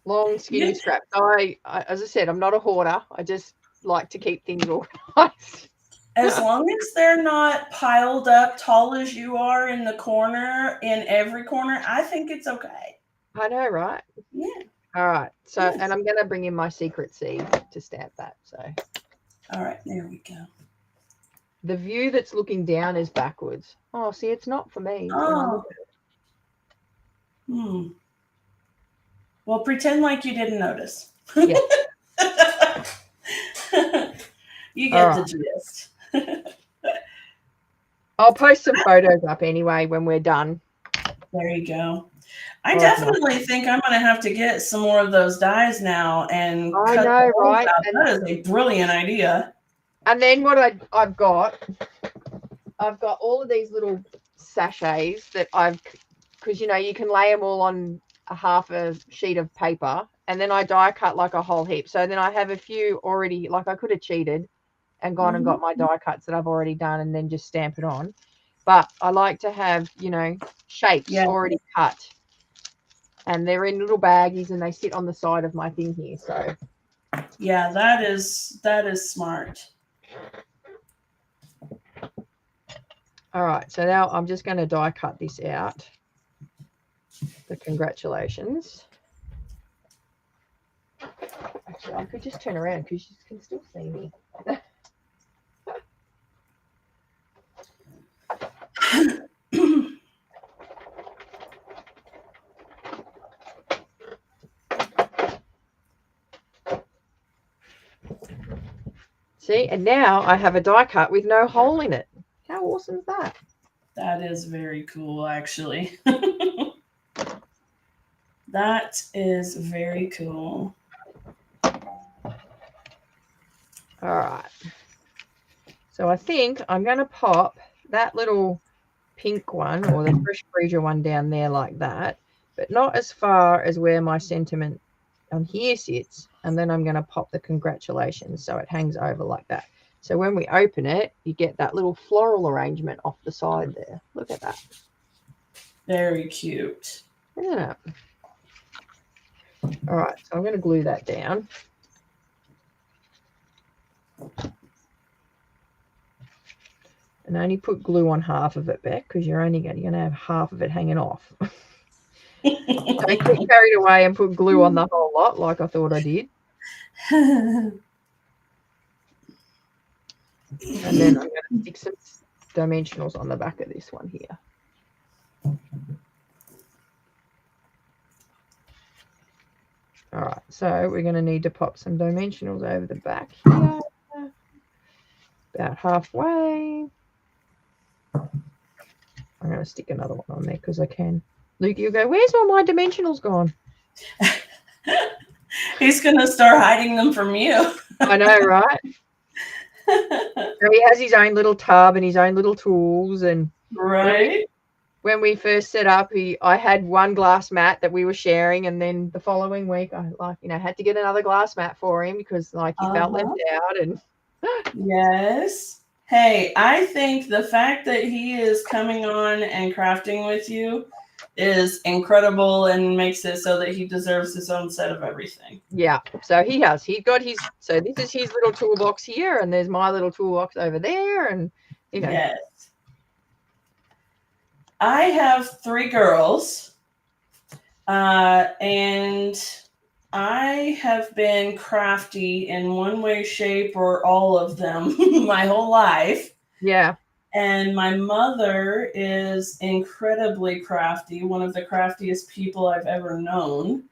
Long, skinny Yeah. scraps. I, as I said, I'm not a hoarder. I just like to keep things organized. As long as they're not piled up tall as you are in the corner, in every corner, I think it's okay. I know, right? Yeah. All right. So, Yes. and I'm going to bring in my secret seed to stamp that. So, All right, there we go. the view that's looking down is backwards. Oh, see, it's not for me. Oh. Well, pretend like you didn't notice. Yeah. You get the gist. I'll post some photos up anyway when we're done. There you go. I definitely think I'm going to have to get some more of those dies now and I cut know, the holes right? out. That is a brilliant idea. And then what I've got all of these little sachets that because you can lay them all on a half a sheet of paper, and then I die cut like a whole heap. So then I have a few already, like I could have cheated and gone and got my die cuts that I've already done and then just stamp it on. But I like to have, shapes already cut. And they're in little baggies and they sit on the side of my thing here. So yeah, that is smart. All right, so now I'm just going to die cut this out. The congratulations. Actually, I could just turn around because you can still see me. See, and now I have a die cut with no hole in it. How awesome is that? That is very cool, actually. That is very cool. All right. So I think I'm going to pop that little pink one or the Fresh Freesia one down there like that, but not as far as where my sentiment on here sits. And then I'm going to pop the congratulations so it hangs over like that. So when we open it, you get that little floral arrangement off the side there. Look at that. Very cute. Isn't it? All right, so I'm going to glue that down. And only put glue on half of it, Beck, because you're going to have half of it hanging off. Don't get carried away and put glue on the whole lot like I thought I did. And then I'm going to stick some dimensionals on the back of this one here. All right, so we're going to need to pop some dimensionals over the back here, about halfway. I'm going to stick another one on there because I can. Luke, you go, where's all my dimensionals gone? He's going to start hiding them from you. I know, right? So he has his own little tub and his own little tools. And right. When we first set up, I had one glass mat that we were sharing, and then the following week I had to get another glass mat for him because he felt left out. And yes. Hey, I think the fact that he is coming on and crafting with you is incredible and makes it so that he deserves his own set of everything. Yeah, so he has. He got his. So this is his little toolbox here, and there's my little toolbox over there, and Yes. I have 3 girls, and I have been crafty in one way, shape, or all of them my whole life. Yeah. And my mother is incredibly crafty, one of the craftiest people I've ever known.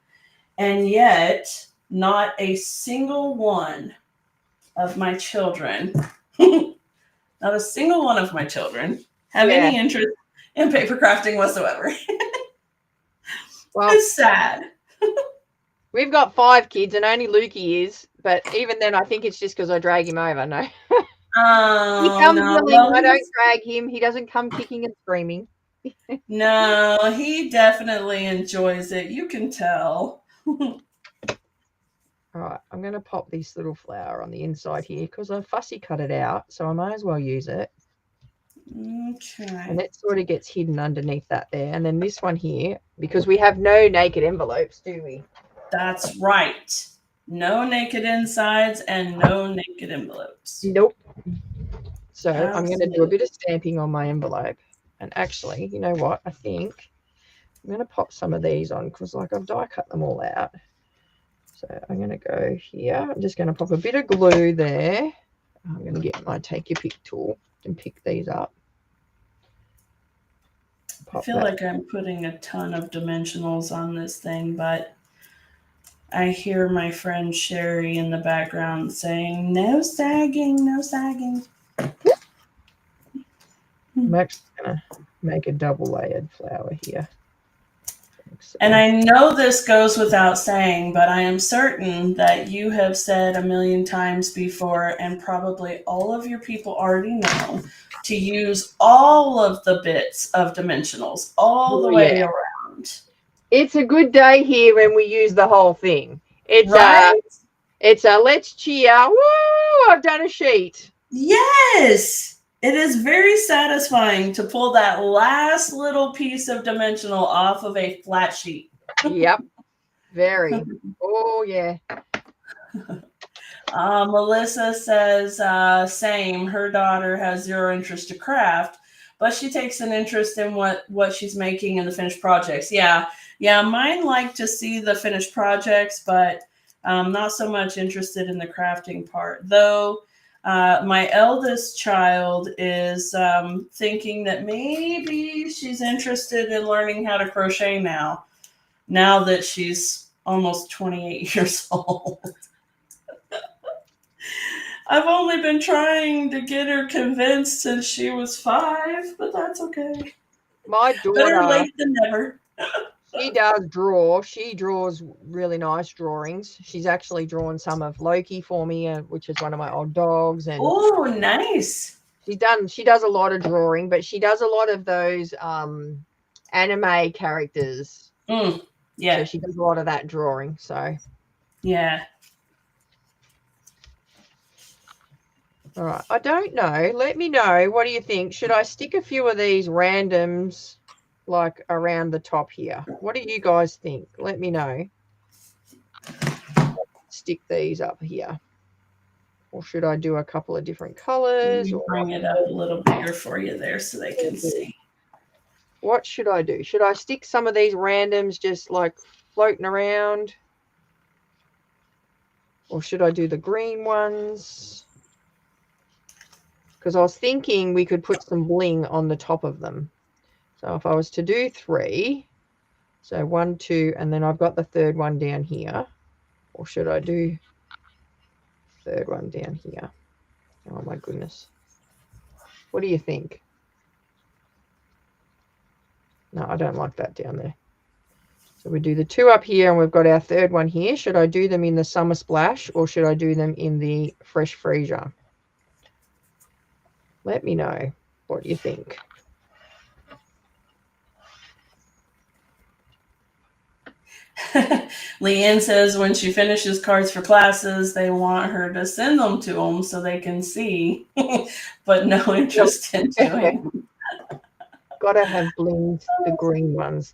And yet, not a single one of my children, not a single one of my children, have any interest in paper crafting whatsoever. Well, it's sad. We've got 5 kids and only Lukey is, but even then I think it's just because I drag him over. No. Oh, He comes no. willing. Well, I don't drag him. He doesn't come kicking and screaming. No, he definitely enjoys it. You can tell. All right, I'm going to pop this little flower on the inside here because I fussy cut it out, so I might as well use it. Okay. And it sort of gets hidden underneath that there. And then this one here, because we have no naked envelopes, do we? That's right. No naked insides and no naked envelopes. Nope. So Absolutely. I'm going to do a bit of stamping on my envelope. And actually, you know what? I think I'm going to pop some of these on because like I've die cut them all out. So I'm going to go here. I'm just going to pop a bit of glue there. I'm going to get my take your pick tool and pick these up. I feel like I'm putting a ton of dimensionals on this thing, but I hear my friend Sherry in the background saying, no sagging, no sagging. I'm actually going to make a double layered flower here. And I know this goes without saying, but I am certain that you have said a million times before, and probably all of your people already know, to use all of the bits of dimensionals all the way around. It's a good day here when we use the whole thing. It's right? It's a let's cheer. Woo! I've done a sheet. Yes. It is very satisfying to pull that last little piece of dimensional off of a flat sheet. Yep. Very. Oh, yeah. Melissa says, same. Her daughter has zero interest to craft, but she takes an interest in what she's making in the finished projects. Yeah. Mine like to see the finished projects, but not so much interested in the crafting part. Though my eldest child is thinking that maybe she's interested in learning how to crochet now that she's almost 28 years old. I've only been trying to get her convinced since she was 5, but that's okay. My daughter, better late than never. She does draw. She draws really nice drawings. She's actually drawn some of Loki for me, which is one of my old dogs. And oh, nice. She does a lot of drawing, but she does a lot of those anime characters. Yeah. So she does a lot of that drawing. So yeah. All right. I don't know. Let me know. What do you think? Should I stick a few of these randoms like around the top here? What do you guys think? Let me know. Stick these up here. Or should I do a couple of different colors? Or bring it up a little bigger for you there so they can see. What should I do? Should I stick some of these randoms just like floating around? Or should I do the green ones? Because I was thinking we could put some bling on the top of them. So if I was to do 3, so 1, 2, and then I've got the third one down here. Or should I do third one down here? Oh my goodness. What do you think? No, I don't like that down there. So we do the 2 up here and we've got our third one here. Should I do them in the Summer Splash or should I do them in the Fresh Freesia? Let me know. What do you think? Leanne says when she finishes cards for classes, they want her to send them to them so they can see, but no interest in doing them. Gotta have blings, the green ones.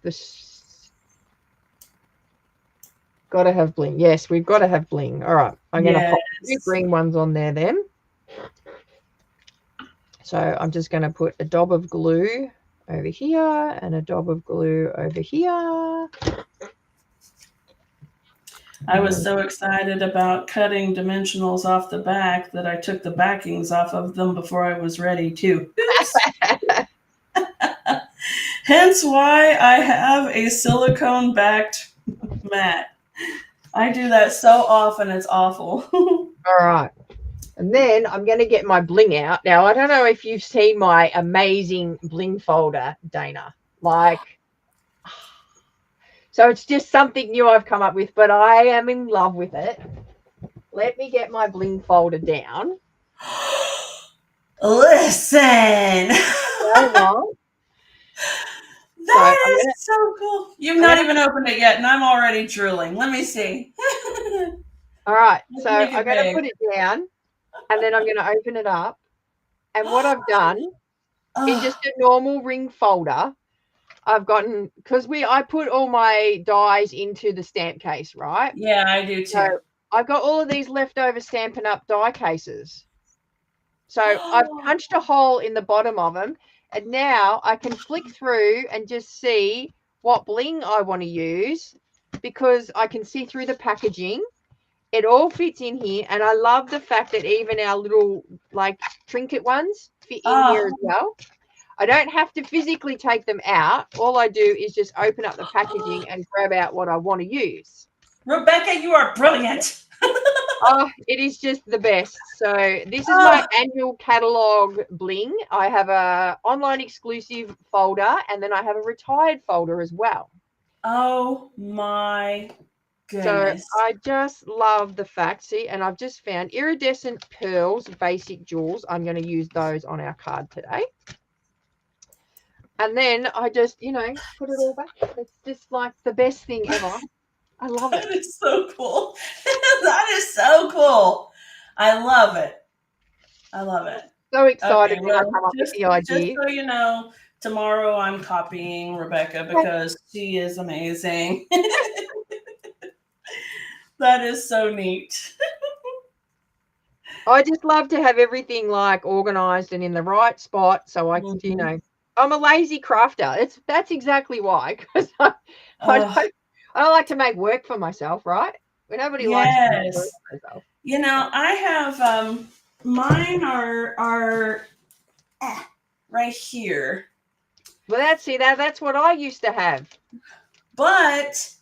Gotta have bling. Yes, we've got to have bling. All right, I'm going to pop 2 green ones on there then. So I'm just going to put a dab of glue over here and a dab of glue over here. I was so excited about cutting dimensionals off the back that I took the backings off of them before I was ready too. Hence why I have a silicone backed mat. I do that so often, it's awful. All right. And then I'm going to get my bling out. Now, I don't know if you've seen my amazing bling folder, Dana. Like, so it's just something new I've come up with, but I am in love with it. Let me get my bling folder down. Listen. So long. That So is so cool. You've not even opened it yet, and I'm already drooling. Let me see. all right. Let's So make I'm it going to big. put it down, and then I'm going to open it up. And what I've done in just a normal ring folder, I've gotten, because I put all my dies into the stamp case, right? Yeah, I do too. So I've got all of these leftover Stampin' Up die cases. So I've punched a hole in the bottom of them, and now I can flick through and just see what bling I want to use, because I can see through the packaging. It all fits in here, and I love the fact that even our little like trinket ones fit in here as well. I don't have to physically take them out. All I do is just open up the packaging and grab out what I want to use. Rebecca, you are brilliant. Oh, it is just the best. So this is my annual catalog bling. I have a online exclusive folder, and then I have a retired folder as well. Oh my goodness. So I just love the fact, see, and I've just found iridescent pearls, basic jewels. I'm going to use those on our card today. And then I just, put it all back. It's just like the best thing ever. I love it. That is so cool. That is so cool. I love it. I love it. So excited Okay, when I well, come up with just, the just idea. so you know, tomorrow I'm copying Rebecca because she is amazing. That is so neat. I just love to have everything like organized and in the right spot. So I, I'm a lazy crafter. That's exactly why, because I don't like to make work for myself, right? Nobody likes to make work for themselves. I have mine are right here. Well, that's what I used to have. But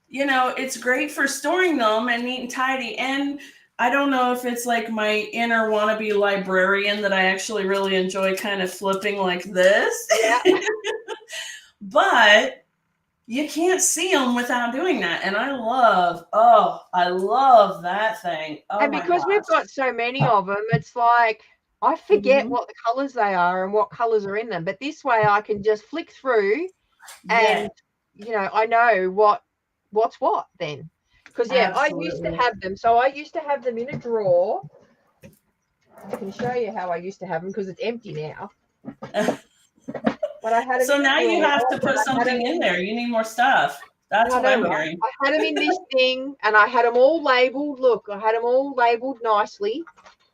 it's great for storing them and neat and tidy. And I don't know if it's like my inner wannabe librarian that I actually really enjoy kind of flipping like this. Yeah. But you can't see them without doing that. And I love that thing. Oh, and because we've got so many of them, it's like I forget what the colors they are and what colors are in them. But this way I can just flick through and, I know what's what then. Because, I used to have them. So I used to have them in a drawer. I can show you how I used to have them because it's empty now. But I had them. So now you have to put something in there. You need more stuff. That's what I'm hearing. I had them in this thing, and I had them all labeled. Look, I had them all labeled nicely,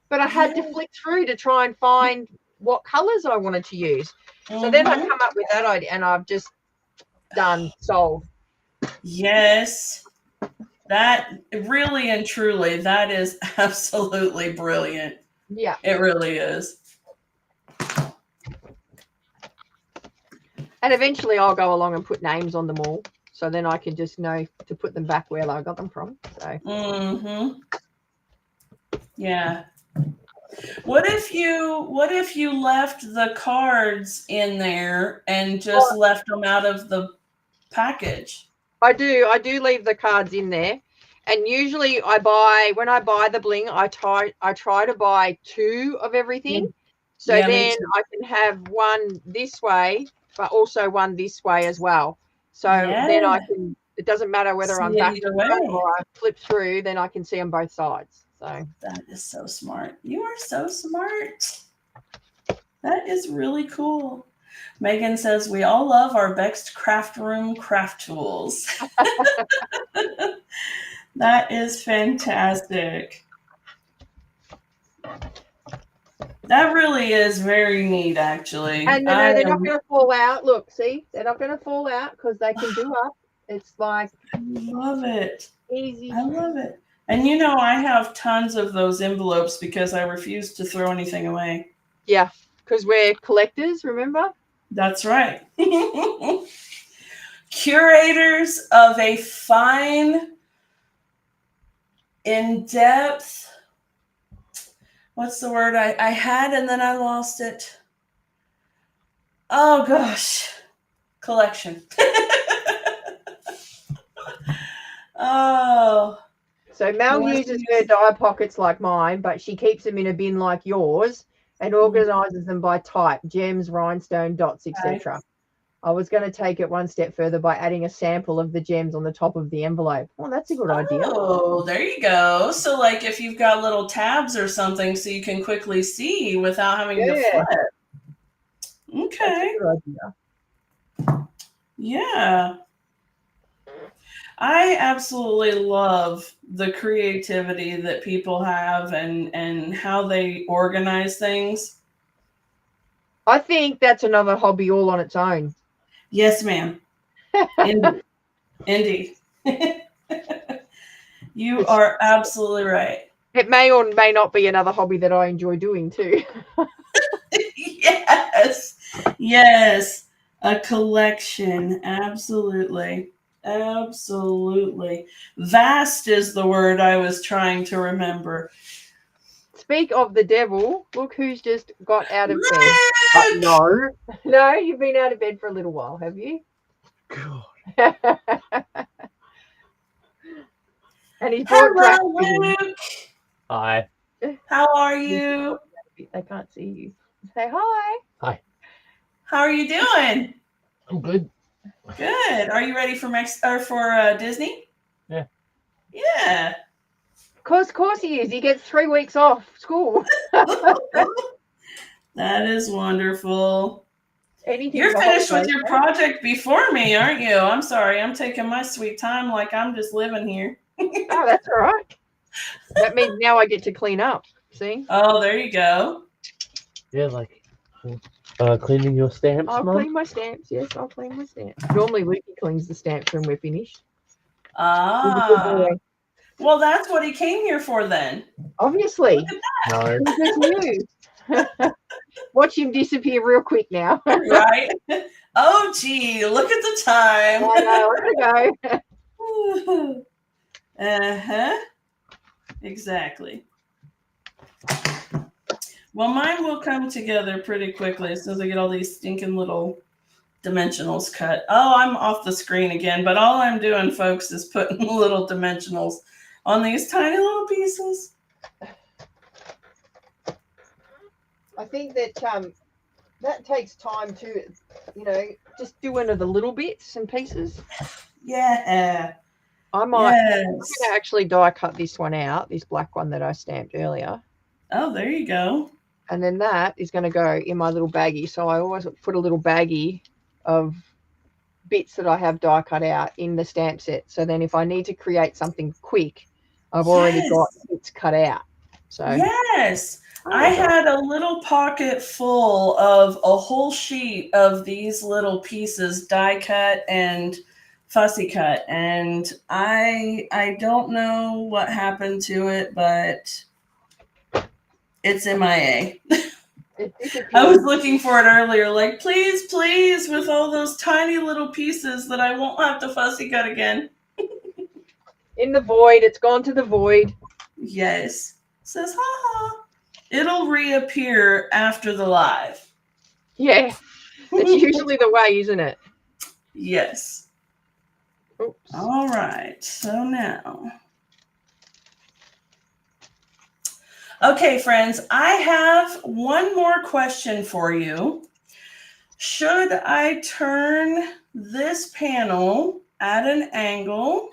but I had to flick through to try and find what colors I wanted to use. So then I come up with that idea, and I've just sold. Yes. That really and truly, that is absolutely brilliant. Yeah. It really is. And eventually I'll go along and put names on them all. So then I can just know to put them back where I got them from. So. Yeah. What if you left the cards in there and just left them out of the package? I do leave the cards in there. And usually when I buy the bling, I try to buy 2 of everything. So then I can have one this way, but also one this way as well. So then it doesn't matter whether I'm back or I flip through, then I can see on both sides. So that is so smart. You are so smart. That is really cool. Megan says we all love our Bext Craft Room craft tools. That is fantastic. That really is very neat, actually. And they're not going to fall out. Look, see, they're not going to fall out because they can do up. It's like, I love it. Easy. I love it. And I have tons of those envelopes because I refuse to throw anything away. Yeah, because we're collectors, remember? That's right. Curators of a fine, in-depth, what's the word I had and then I lost it. Oh gosh. Collection. Oh. So Mel uses her die pockets like mine, but she keeps them in a bin like yours and organizes them by type: gems, rhinestone, dots, etc. I was going to take it one step further by adding a sample of the gems on the top of the envelope. Oh, that's a good idea. Oh, there you go. So like if you've got little tabs or something so you can quickly see without having to flip. Okay. That's a good idea. Yeah. I absolutely love the creativity that people have and how they organize things. I think that's another hobby all on its own. Yes, ma'am. Indeed. You are absolutely right. It may or may not be another hobby that I enjoy doing too. Yes. Yes. A collection. Absolutely. Absolutely. Vast is the word I was trying to remember. Speak of the devil, look who's just got out of bed. No, you've been out of bed for a little while, have you? God. And he's brought Hello, Luke. Hi. How are you? They can't see you. Say hi. Hi. How are you doing? I'm good. Good. Are you ready for Disney? Yeah. Yeah. Of course he is. He gets 3 weeks off school. That is wonderful. Anything You're for finished with holidays, your right? project before me, aren't you? I'm sorry. I'm taking my sweet time like I'm just living here. Oh, that's all right. That means now I get to clean up. See? Oh, there you go. Yeah, like cleaning your stamps, I'll Mum? clean my stamps. Yes, I'll clean my stamps. Normally, Lucy cleans the stamps when we're finished. He's a good boy. Well, that's what he came here for then. Obviously. No. He just knew. Watch him disappear real quick now. Right? Oh, gee, look at the time. I gotta go. Uh-huh. Exactly. Well, mine will come together pretty quickly as soon as I get all these stinking little dimensionals cut. Oh, I'm off the screen again, but all I'm doing, folks, is putting little dimensionals on these tiny little pieces. I think that that takes time to, just do one of the little bits and pieces. Yeah. I'm going Yes. to actually die cut this one out, this black one that I stamped earlier. Oh, there you go. And then that is going to go in my little baggie. So I always put a little baggie of bits that I have die cut out in the stamp set. So then if I need to create something quick, I've already got bits cut out. So yes. I had a little pocket full of a whole sheet of these little pieces, die cut and fussy cut, and I don't know what happened to it, but it's MIA. I was looking for it earlier, like please, with all those tiny little pieces that I won't have to fussy cut again. In the void, it's gone to the void. Yes. It says ha. It'll reappear after the live. Yeah. It's usually the way, isn't it? Yes. Oops. All right. So now. Okay, friends, I have one more question for you. Should I turn this panel at an angle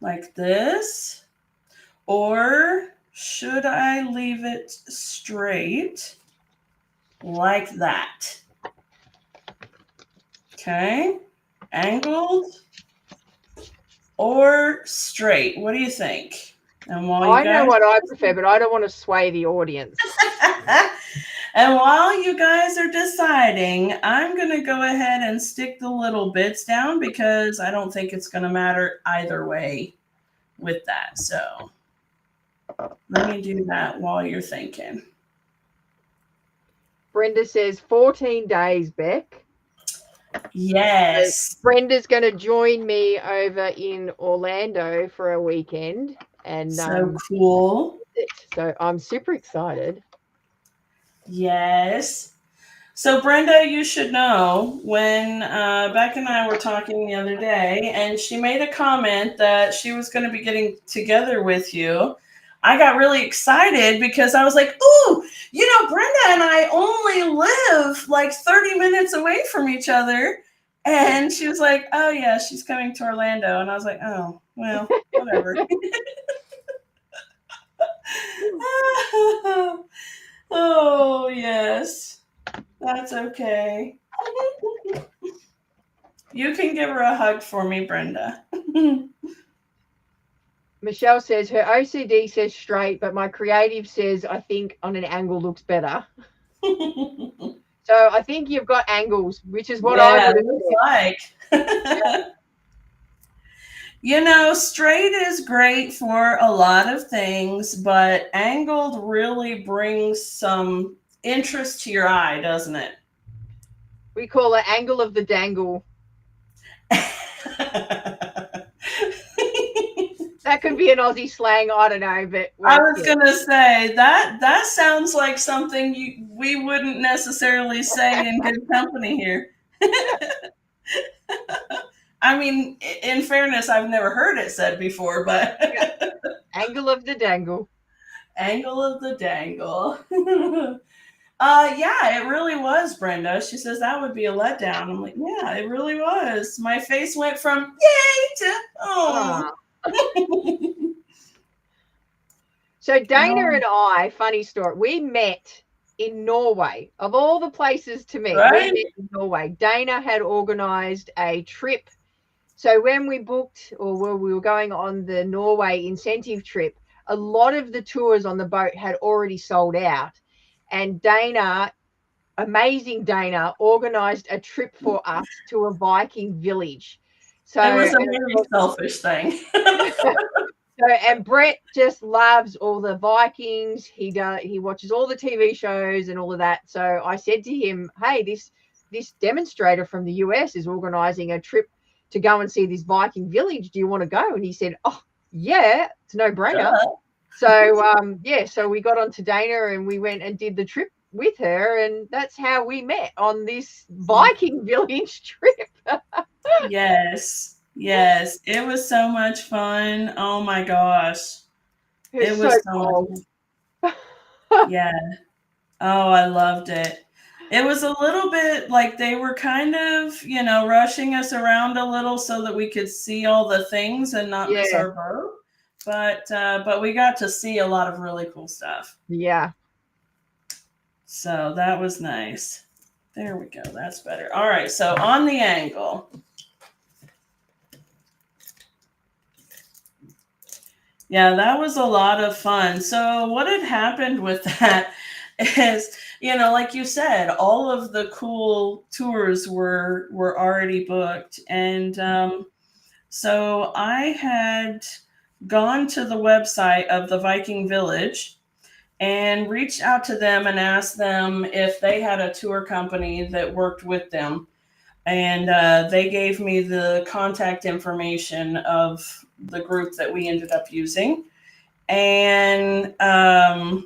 like this, or should I leave it straight like that? Okay, angled or straight? What do you think? And while I know what I prefer, but I don't want to sway the audience. And while you guys are deciding, I'm going to go ahead and stick the little bits down because I don't think it's going to matter either way with that. So let me do that while you're thinking. Brenda says 14 days, Beck. Yes. Brenda's going to join me over in Orlando for a weekend. And so cool. So I'm super excited. Yes. So, Brenda, you should know when Beck and I were talking the other day, and she made a comment that she was going to be getting together with you. I got really excited because I was like, ooh, Brenda and I only live like 30 minutes away from each other. And she was like, oh, yeah, she's coming to Orlando. And I was like, oh, well, whatever. Oh, yes. That's okay. You can give her a hug for me, Brenda. Michelle says her OCD says straight, but my creative says I think on an angle looks better. So I think you've got angles, which is what I would have like. Straight is great for a lot of things, but angled really brings some interest to your eye, doesn't it? We call it angle of the dangle. That could be an Aussie slang. I don't know, but I was gonna say that sounds like something we wouldn't necessarily say in good company here. I mean, in fairness, I've never heard it said before, but angle of the dangle. Angle of the dangle. Yeah, it really was, Brenda. She says that would be a letdown. I'm like, yeah, it really was. My face went from yay to oh. So Dana and I, funny story, we met in Norway. Of all the places to meet, right? We met in Norway. Dana had organized a trip. So when we booked or when we were going on the Norway incentive trip, a lot of the tours on the boat had already sold out. And Dana, amazing Dana, organized a trip for us to a Viking village. So it was a very selfish thing. And Brett just loves all the Vikings. He watches all the TV shows and all of that. So I said to him, hey, this demonstrator from the US is organizing a trip to go and see this Viking village. Do you want to go? And he said, oh, yeah, it's no brainer. So, so we got on to Dana and we went and did the trip with her. And that's how we met on this Viking village trip. Yes, it was so much fun. Oh my gosh. It was so much fun. Yeah. Oh, I loved it. It was a little bit like they were kind of, rushing us around a little so that we could see all the things and not miss our boat. But we got to see a lot of really cool stuff. Yeah. So that was nice. There we go. That's better. All right. So on the angle. Yeah, that was a lot of fun. So what had happened with that is, like you said, all of the cool tours were already booked. And so I had gone to the website of the Viking Village and reached out to them and asked them if they had a tour company that worked with them. And they gave me the contact information of the group that we ended up using. And I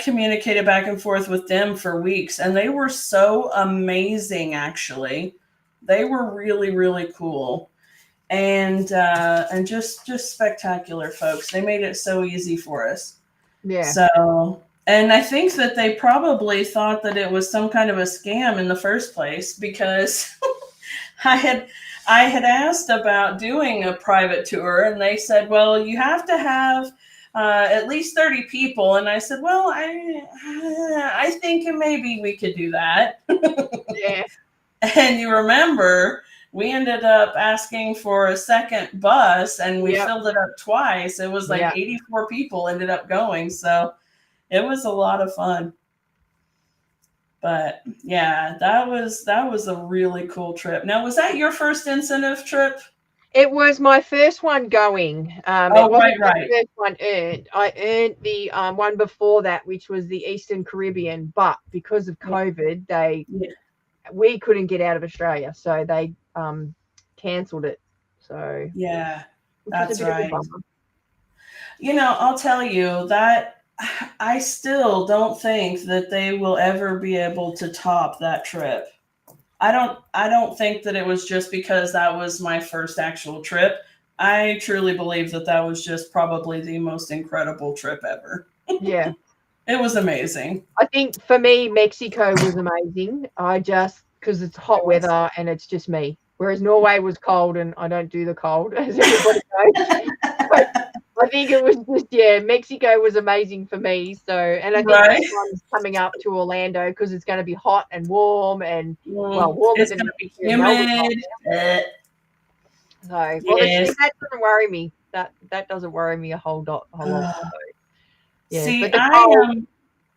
communicated back and forth with them for weeks. And they were so amazing, actually. They were really, really cool. And just spectacular folks. They made it so easy for us. Yeah. So, and I think that they probably thought that it was some kind of a scam in the first place because I had asked about doing a private tour and they said, well, you have to have at least 30 people. And I said, well, I think maybe we could do that. Yeah. And you remember, we ended up asking for a second bus and we filled it up twice. It was like 84 people ended up going. So it was a lot of fun. But yeah, that was a really cool trip. Now, was that your first incentive trip? It was my first one going. It wasn't my first one earned. I earned the one before that, which was the Eastern Caribbean. But because of COVID, we couldn't get out of Australia, so they cancelled it. So yeah, that's right. I'll tell you that I still don't think that they will ever be able to top that trip. I don't think that it was just because that was my first actual trip. I truly believe that that was just probably the most incredible trip ever. Yeah. It was amazing. I think for me, Mexico was amazing. Because it's hot It was. weather and it's just me. Whereas Norway was cold and I don't do the cold, as everybody knows. But I think it was just, yeah, Mexico was amazing for me. So, and I think Right? this one's coming up to Orlando because it's going to be hot and warm and, well, warmer It's than gonna be Melbourne right humid. now. So, well, Yes. that doesn't worry me. That doesn't worry me a whole lot. Yeah, See, but the cold,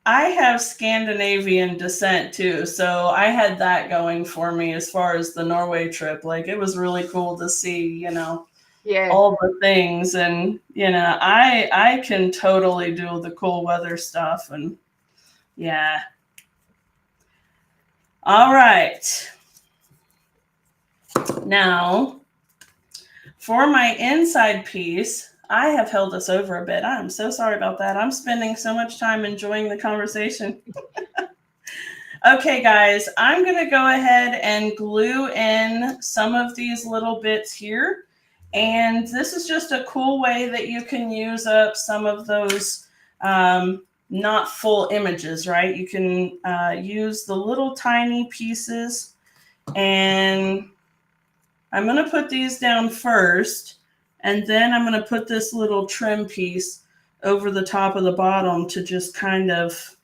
I have Scandinavian descent too, so I had that going for me as far as the Norway trip. Like it was really cool to see, yeah. all the things, and I can totally do the cool weather stuff, and yeah. All right. Now, for my inside piece, I have held us over a bit. I'm so sorry about that. I'm spending so much time enjoying the conversation. Okay, guys, I'm going to go ahead and glue in some of these little bits here. And this is just a cool way that you can use up some of those not full images, right? You can use the little tiny pieces. And I'm going to put these down first. And then I'm going to put this little trim piece over the top of the bottom to just kind of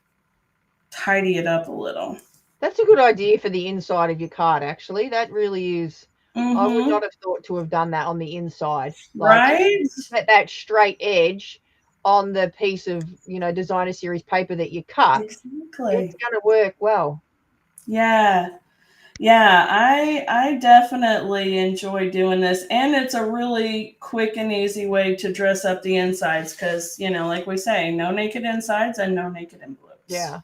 tidy it up a little. That's a good idea for the inside of your card, actually. That really is. I would Mm-hmm. not have thought to have done that on the inside. Right? That straight edge on the piece of, designer series paper that you cut, Exactly. it's going to work well. Yeah. Yeah, I definitely enjoy doing this. And it's a really quick and easy way to dress up the insides because, like we say, no naked insides and no naked envelopes. Yeah.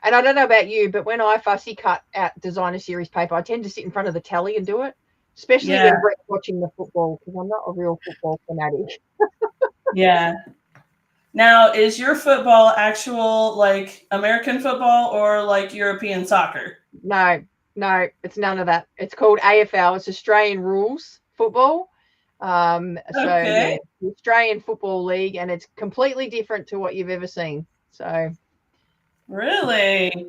And I don't know about you, but when I fussy cut out designer series paper, I tend to sit in front of the telly and do it, especially when Brett's watching the football, because I'm not a real football fanatic. Yeah. Now, is your football actual like American football or like European soccer? No, it's none of that. It's called AFL. It's Australian rules football. So Okay. yeah, the Australian Football League, and it's completely different to what you've ever seen. So Really?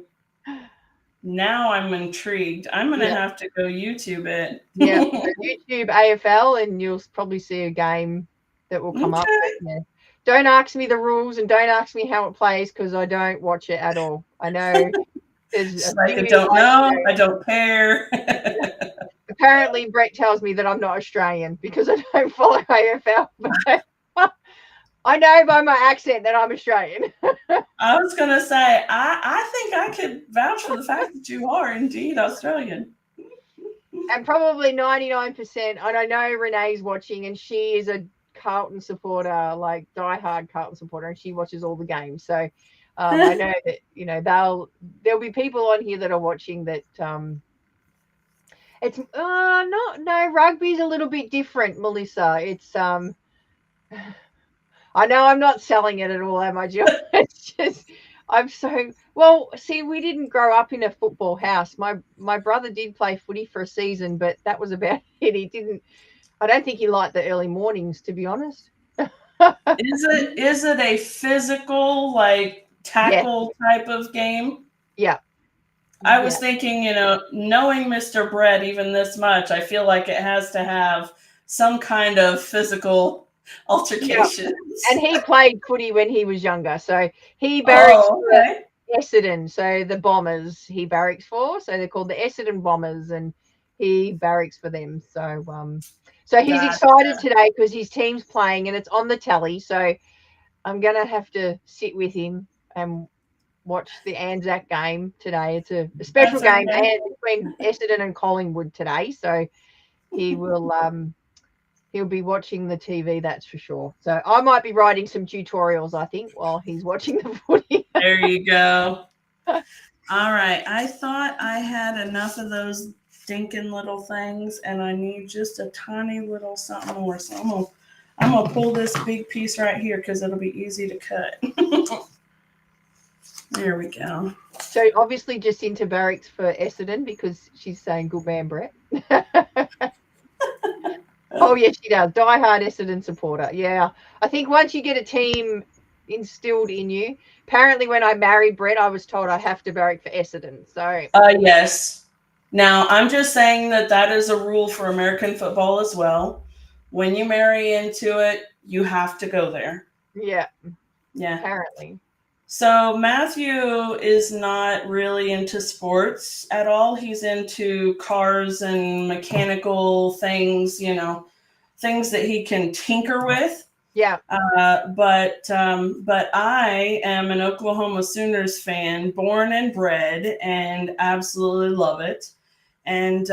Now I'm intrigued. I'm going to have to go YouTube it. Yeah, so YouTube AFL, and you'll probably see a game that will come up. Okay. But, yeah. Don't ask me the rules and don't ask me how it plays because I don't watch it at all. I know there's I don't know. I don't care. Apparently, Brett tells me that I'm not Australian because I don't follow AFL. But I know by my accent that I'm Australian. I was going to say, I think I could vouch for the fact that you are indeed Australian. And probably 99%. And I know Renee's watching, and she is a Carlton supporter, like diehard Carlton supporter, and she watches all the games. So I know that there'll be people on here that are watching that. It's no, rugby's a little bit different, Melissa. It's I know I'm not selling it at all, am I, Jill? It's just I'm so well. See, we didn't grow up in a football house. My brother did play footy for a season, but that was about it. He didn't. I don't think he liked the early mornings, to be honest. Is it a physical like tackle type of game? Yeah. I was thinking, knowing Mr. Brett even this much, I feel like it has to have some kind of physical altercations. Yeah. And he played footy when he was younger, so he barracks for Essendon, so the Bombers he barracks for, so they're called the Essendon Bombers, and he barracks for them. So he's excited today because his team's playing and it's on the telly. So I'm gonna have to sit with him and watch the Anzac game today. It's a special game between Essendon and Collingwood today. So he will he'll be watching the TV, that's for sure. So I might be writing some tutorials, I think, while he's watching the footy. There you go. All right. I thought I had enough of those stinking little things, and I need just a tiny little something more. So I'm gonna pull this big piece right here because it'll be easy to cut. There we go. So obviously Jacinta barracks for Essendon because she's saying good man, Brett. Oh, yes, she does. Die-hard Essendon supporter. Yeah. I think once you get a team instilled in you, apparently when I married Brett, I was told I have to barrack for Essendon. So Yes. Now, I'm just saying that is a rule for American football as well. When you marry into it, you have to go there. yeah, Yeah. apparently. So Matthew is not really into sports at all. He's into cars and mechanical things, things that he can tinker with. Yeah. But I am an Oklahoma Sooners fan, born and bred, and absolutely love it. And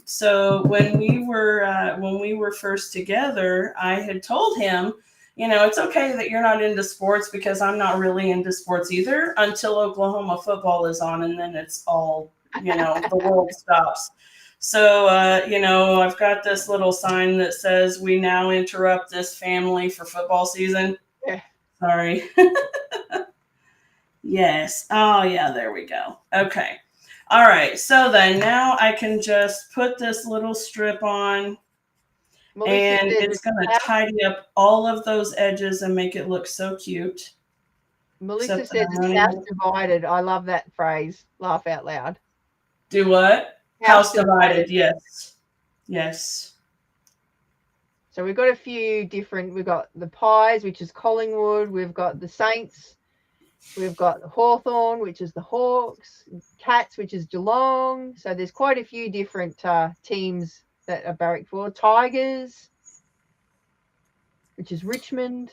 so when we were first together, I had told him, it's okay that you're not into sports because I'm not really into sports either until Oklahoma football is on, and then it's all, the world stops. So, I've got this little sign that says, "We now interrupt this family for football season." Yeah. Sorry. Yes. Oh, yeah, there we go. Okay. All right. So then now I can just put this little strip on, Melissa and says it's going to tidy up all of those edges and make it look so cute. Melissa Except says that I it's don't house even- divided. I love that phrase. Laugh out loud. Do what? House divided. Yes. Yes. So we've got a few different, we've got the Pies, which is Collingwood. We've got the Saints. We've got the Hawthorn, which is the Hawks. Cats, which is Geelong. So there's quite a few different teams that are barrack for. Tigers, which is Richmond.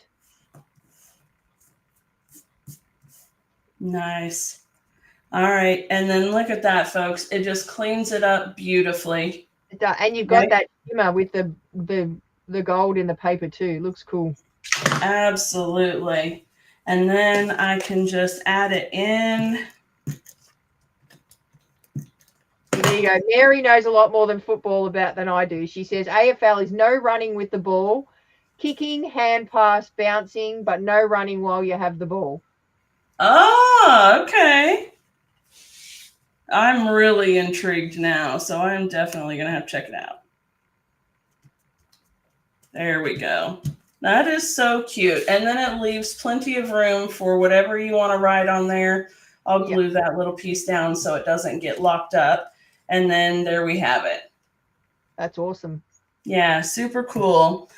Nice. All right. And then look at that, folks. It just cleans it up beautifully. And you've got that shimmer with the gold in the paper too. Looks cool. Absolutely. And then I can just add it in. There you go. Mary knows a lot more than football than I do. She says AFL is no running with the ball, kicking, hand pass, bouncing, but no running while you have the ball. Oh, okay. I'm really intrigued now, so I'm definitely going to have to check it out. There we go. That is so cute. And then it leaves plenty of room for whatever you want to write on there. I'll glue that little piece down so it doesn't get locked up. And then there we have it. That's awesome. Yeah, super cool.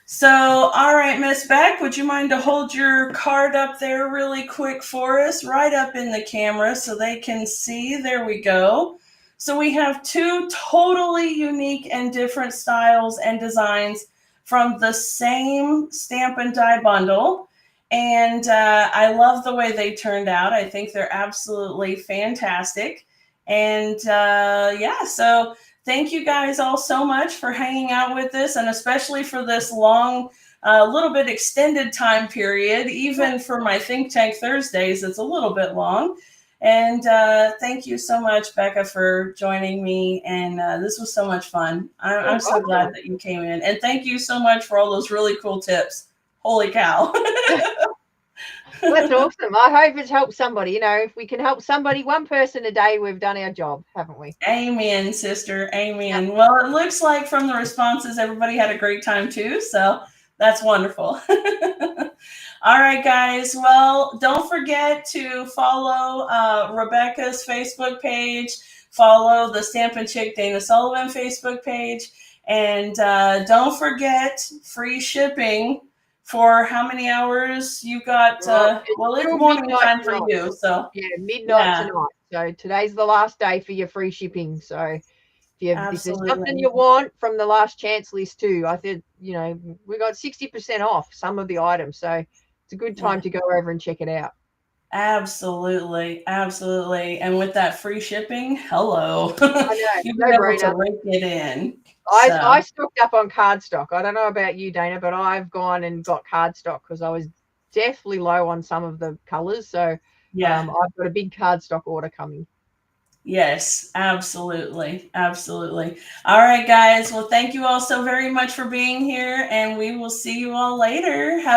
So, all right, Miss Beck, would you mind to hold your card up there really quick for us, right up in the camera so they can see? There we go. So we have two totally unique and different styles and designs from the same Stamp and Die bundle. And I love the way they turned out. I think they're absolutely fantastic. And so thank you guys all so much for hanging out with us, and especially for this long, little bit extended time period. Even for my Think Tank Thursdays, it's a little bit long. And thank you so much, Becca, for joining me. And this was so much fun. I'm so glad that you came in. And thank you so much for all those really cool tips. Holy cow. That's awesome. I hope it's helped somebody. If we can help somebody, one person a day, we've done our job, haven't we? Amen, sister. Amen. Yep. Well, it looks like from the responses, everybody had a great time too. So that's wonderful. All right, guys. Well, don't forget to follow Rebecca's Facebook page, follow the Stampin' Chick Dana Sullivan Facebook page, and don't forget free shipping for how many hours you've got? It's morning time for you. So yeah, midnight tonight. So today's the last day for your free shipping. So if there's something you want from the last chance list too, I think we got 60% off some of the items. So it's a good time to go over and check it out. Absolutely. And with that free shipping, hello. I know. You'll be able to rake it in. I stocked up on cardstock. I don't know about you, Dana, but I've gone and got cardstock because I was definitely low on some of the colors. So I've got a big cardstock order coming. Yes, absolutely. Absolutely. All right, guys. Well, thank you all so very much for being here, and we will see you all later. Have